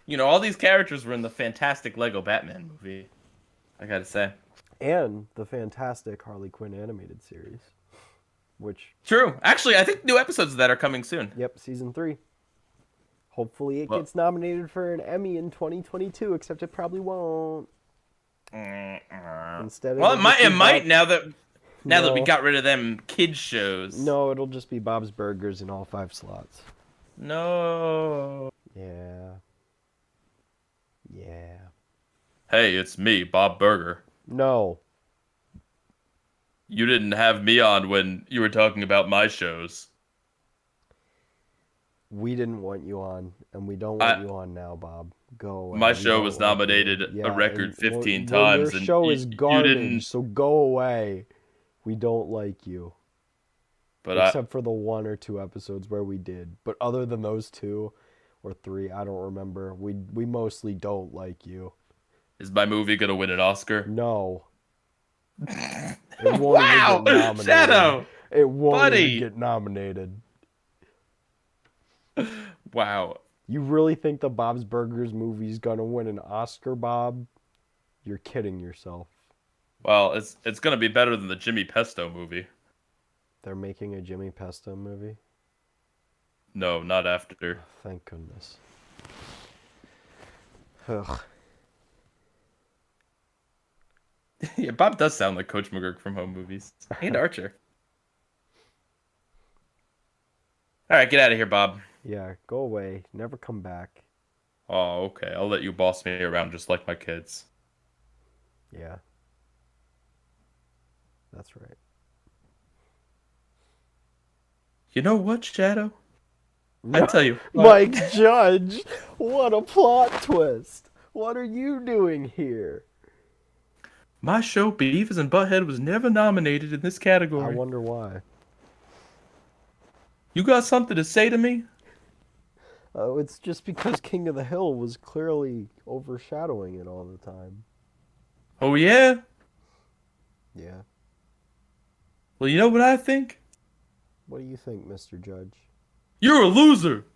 You know, all these characters were in the fantastic Lego Batman movie, I gotta say. And the fantastic Harley Quinn animated series. Which... True. Actually, I think new episodes of that are coming soon. Yep, season 3. Hopefully it gets nominated for an Emmy in 2022, except it probably won't. Instead, well, it might now that we No. got rid of them kids shows. No, it'll just be Bob's Burgers in all 5 slots. No. Yeah. Yeah. Hey, it's me, Bob Burger. No. You didn't have me on when you were talking about my shows. We didn't want you on, and we don't want you on now, Bob. Go away. My show was nominated a record 15 times. Your show is garbage, you didn't... so go away. We don't like you. Except for the 1 or 2 episodes where we did. But other than those 2 or 3, I don't remember. We mostly don't like you. Is my movie going to win an Oscar? No. It won't even get nominated. Shadow! It won't even get nominated. Wow. You really think the Bob's Burgers movie's gonna win an Oscar, Bob? You're kidding yourself. Well, it's gonna be better than the Jimmy Pesto movie. They're making a Jimmy Pesto movie? No, not after. Oh, thank goodness. Ugh. Yeah, Bob does sound like Coach McGurk from Home Movies. And Archer. All right, get out of here, Bob. Yeah, go away. Never come back. Oh, okay. I'll let you boss me around just like my kids. Yeah. That's right. You know what, Shadow? I tell you what. Mike Judge! What a plot twist! What are you doing here? My show, Beavis and Butthead, was never nominated in this category. I wonder why. You got something to say to me? Oh, it's just because King of the Hill was clearly overshadowing it all the time. Oh, yeah? Yeah. Well, you know what I think? What do you think, Mr. Judge? You're a loser!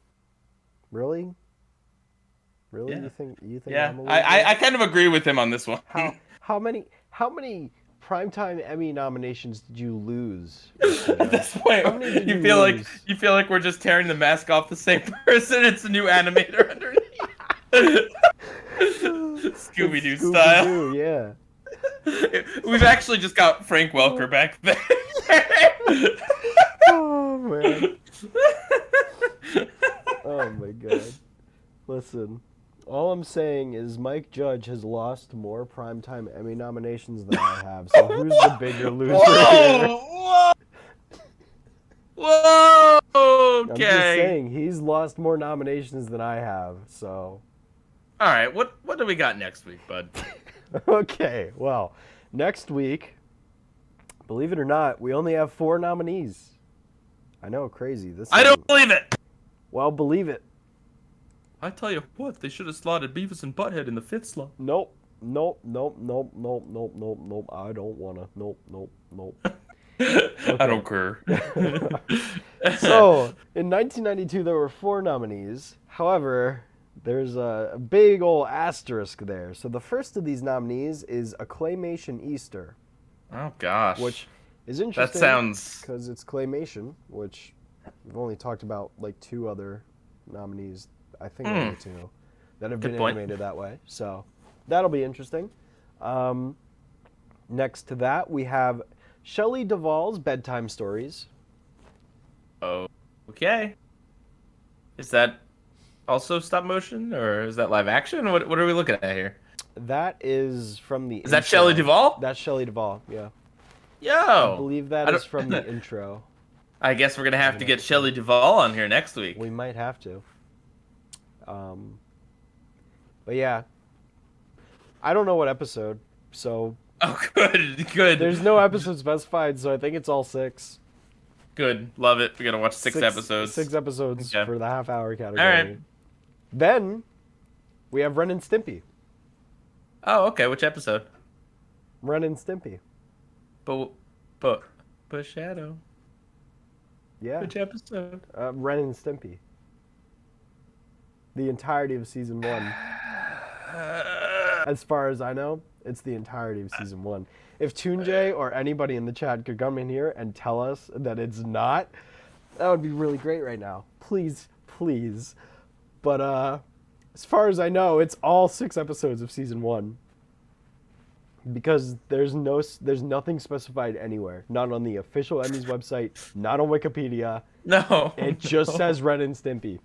Really? Really? Yeah. You think yeah. I'm a loser? I kind of agree with him on this one. How many Primetime Emmy nominations did you lose? At this point, you feel like we're just tearing the mask off the same person. It's a new animator underneath. Scooby-Doo style. Yeah. We've actually just got Frank Welker back there. Oh man. Oh my god. Listen. All I'm saying is Mike Judge has lost more Primetime Emmy nominations than I have, so who's the bigger loser here? Whoa! Whoa! Okay. I'm just saying, he's lost more nominations than I have, so... Alright, what do we got next week, bud? Okay, well, next week, believe it or not, we only have 4 nominees. I know, crazy. I don't believe it! Well, believe it. I tell you what, they should have slotted Beavis and Butthead in the 5th slot. Nope. I don't wanna. Nope. Okay. I don't care. So, in 1992, there were 4 nominees. However, there's a big old asterisk there. So the first of these nominees is a Claymation Easter. Oh, gosh. Which is interesting. That sounds... Because it's Claymation, which we've only talked about like 2 other nominees, I think only 2, that have been animated that way. So that'll be interesting. Next to that, we have Shelly Duvall's Bedtime Stories. Oh, okay. Is that also stop motion, or is that live action? What are we looking at here? That is from the intro. That Shelly Duvall? That's Shelly Duvall, yeah. Yo! I believe that is from the intro. I guess we're going to have to get Shelly Duvall on here next week. We might have to. But yeah. I don't know what episode, so... Oh, good. There's no episode specified, so I think it's all 6. Good. Love it. We got to watch 6 episodes. 6 episodes for the half-hour category. All right. Then, we have Ren and Stimpy. Oh, okay. Which episode? Ren and Stimpy. But Shadow. Yeah. Which episode? Ren and Stimpy. The entirety of season 1. As far as I know, it's the entirety of season 1. If Tunjay or anybody in the chat could come in here and tell us that it's not, that would be really great right now. Please, please. But as far as I know, it's all 6 episodes of season 1. Because there's nothing specified anywhere. Not on the official Emmys website, not on Wikipedia. No. It just says Ren and Stimpy.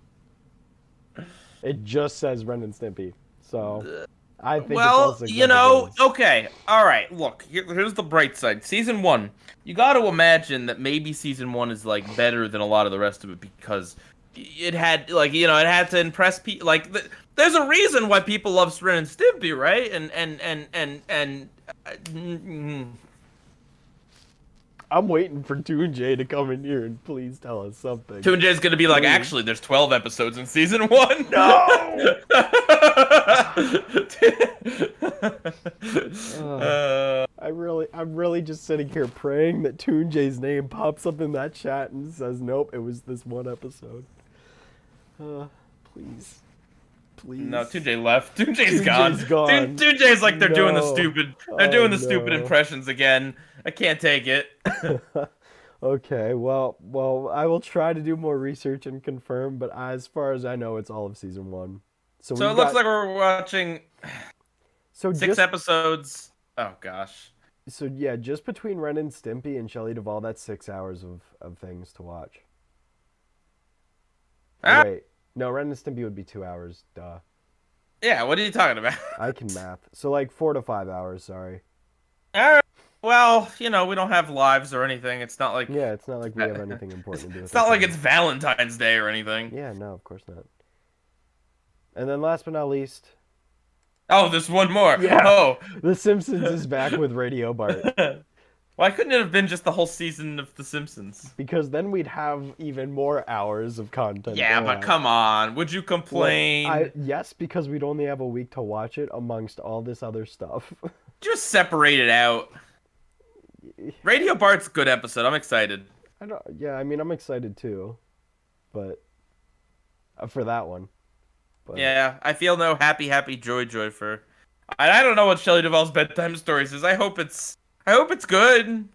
It just says Ren and Stimpy. So I think it's all 6 episodes. Okay. All right. Look, here's the bright side. Season 1. You got to imagine that maybe season 1 is like better than a lot of the rest of it because it had it had to impress people. Like there's a reason why people love Ren and Stimpy, right? And I'm waiting for Toonjay to come in here and please tell us something. Toonjay's gonna be like, actually, there's 12 episodes in season 1. No. I'm really just sitting here praying that Toonjay's name pops up in that chat and says, nope, it was this one episode. Please. No, Toonjay left. Toonjay's gone. Toonjay's like they're doing the stupid. They're doing the stupid impressions again. I can't take it. Okay, well, I will try to do more research and confirm, but as far as I know, it's all of season 1. So it looks like we're watching 6 episodes. Oh gosh. So yeah, just between Ren and Stimpy and Shelly Duvall, that's 6 hours of things to watch. Ah. Wait, no, Ren and Stimpy would be 2 hours. Duh. Yeah, what are you talking about? I can math. So like 4 to 5 hours. Sorry. All right. Well, we don't have lives or anything. It's not like we have anything important to do. It's not like it's Valentine's Day or anything. Yeah, no, of course not. And then last but not least. Oh, there's one more. Yeah. Oh, The Simpsons is back with Radio Bart. Why couldn't it have been just the whole season of The Simpsons? Because then we'd have even more hours of content. Yeah, but come on. Would you complain? Yes, because we'd only have a week to watch it amongst all this other stuff. Just separate it out. Radio Bart's a good episode. I'm excited. I'm excited too. But for that one. But... Yeah, I feel no happy, joy for... I don't know what Shelly Duvall's Bedtime Stories is. I hope it's good.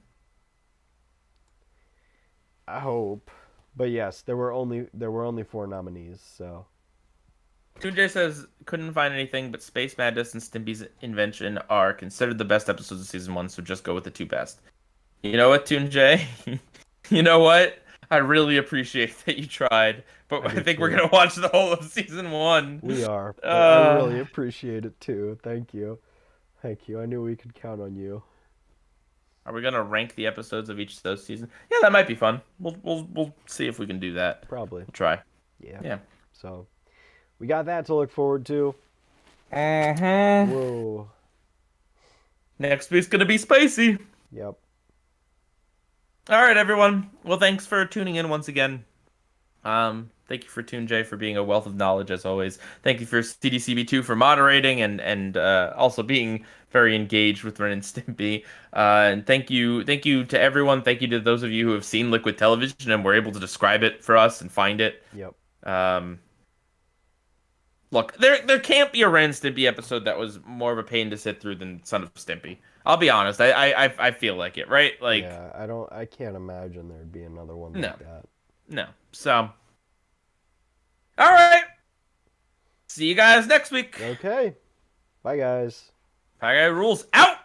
I hope. But yes, there were only 4 nominees, so. Toonjay says couldn't find anything, but Space Madness and Stimpy's Invention are considered the best episodes of season 1, so just go with the 2 best. You know what, Toonjay? You know what? I really appreciate that you tried, but I think we're gonna watch the whole of season 1. We are. But I really appreciate it too. Thank you. Thank you. I knew we could count on you. Are we gonna rank the episodes of each of those seasons? Yeah, that might be fun. We'll see if we can do that. Probably. We'll try. Yeah. So, we got that to look forward to. Whoa. Next week's gonna be spicy. Yep. All right, everyone. Well, thanks for tuning in once again. Thank you for Toonjay for being a wealth of knowledge as always. Thank you for CDCB2 for moderating and also being very engaged with Ren and Stimpy. And thank you to everyone. Thank you to those of you who have seen Liquid Television and were able to describe it for us and find it. Yep. Look, there can't be a Ren and Stimpy episode that was more of a pain to sit through than Son of Stimpy. I'll be honest. I feel like it, right? Like, yeah, I can't imagine there'd be another one like that. No. So, all right. See you guys next week. Okay. Bye, guys. PIEGUYRULZ out.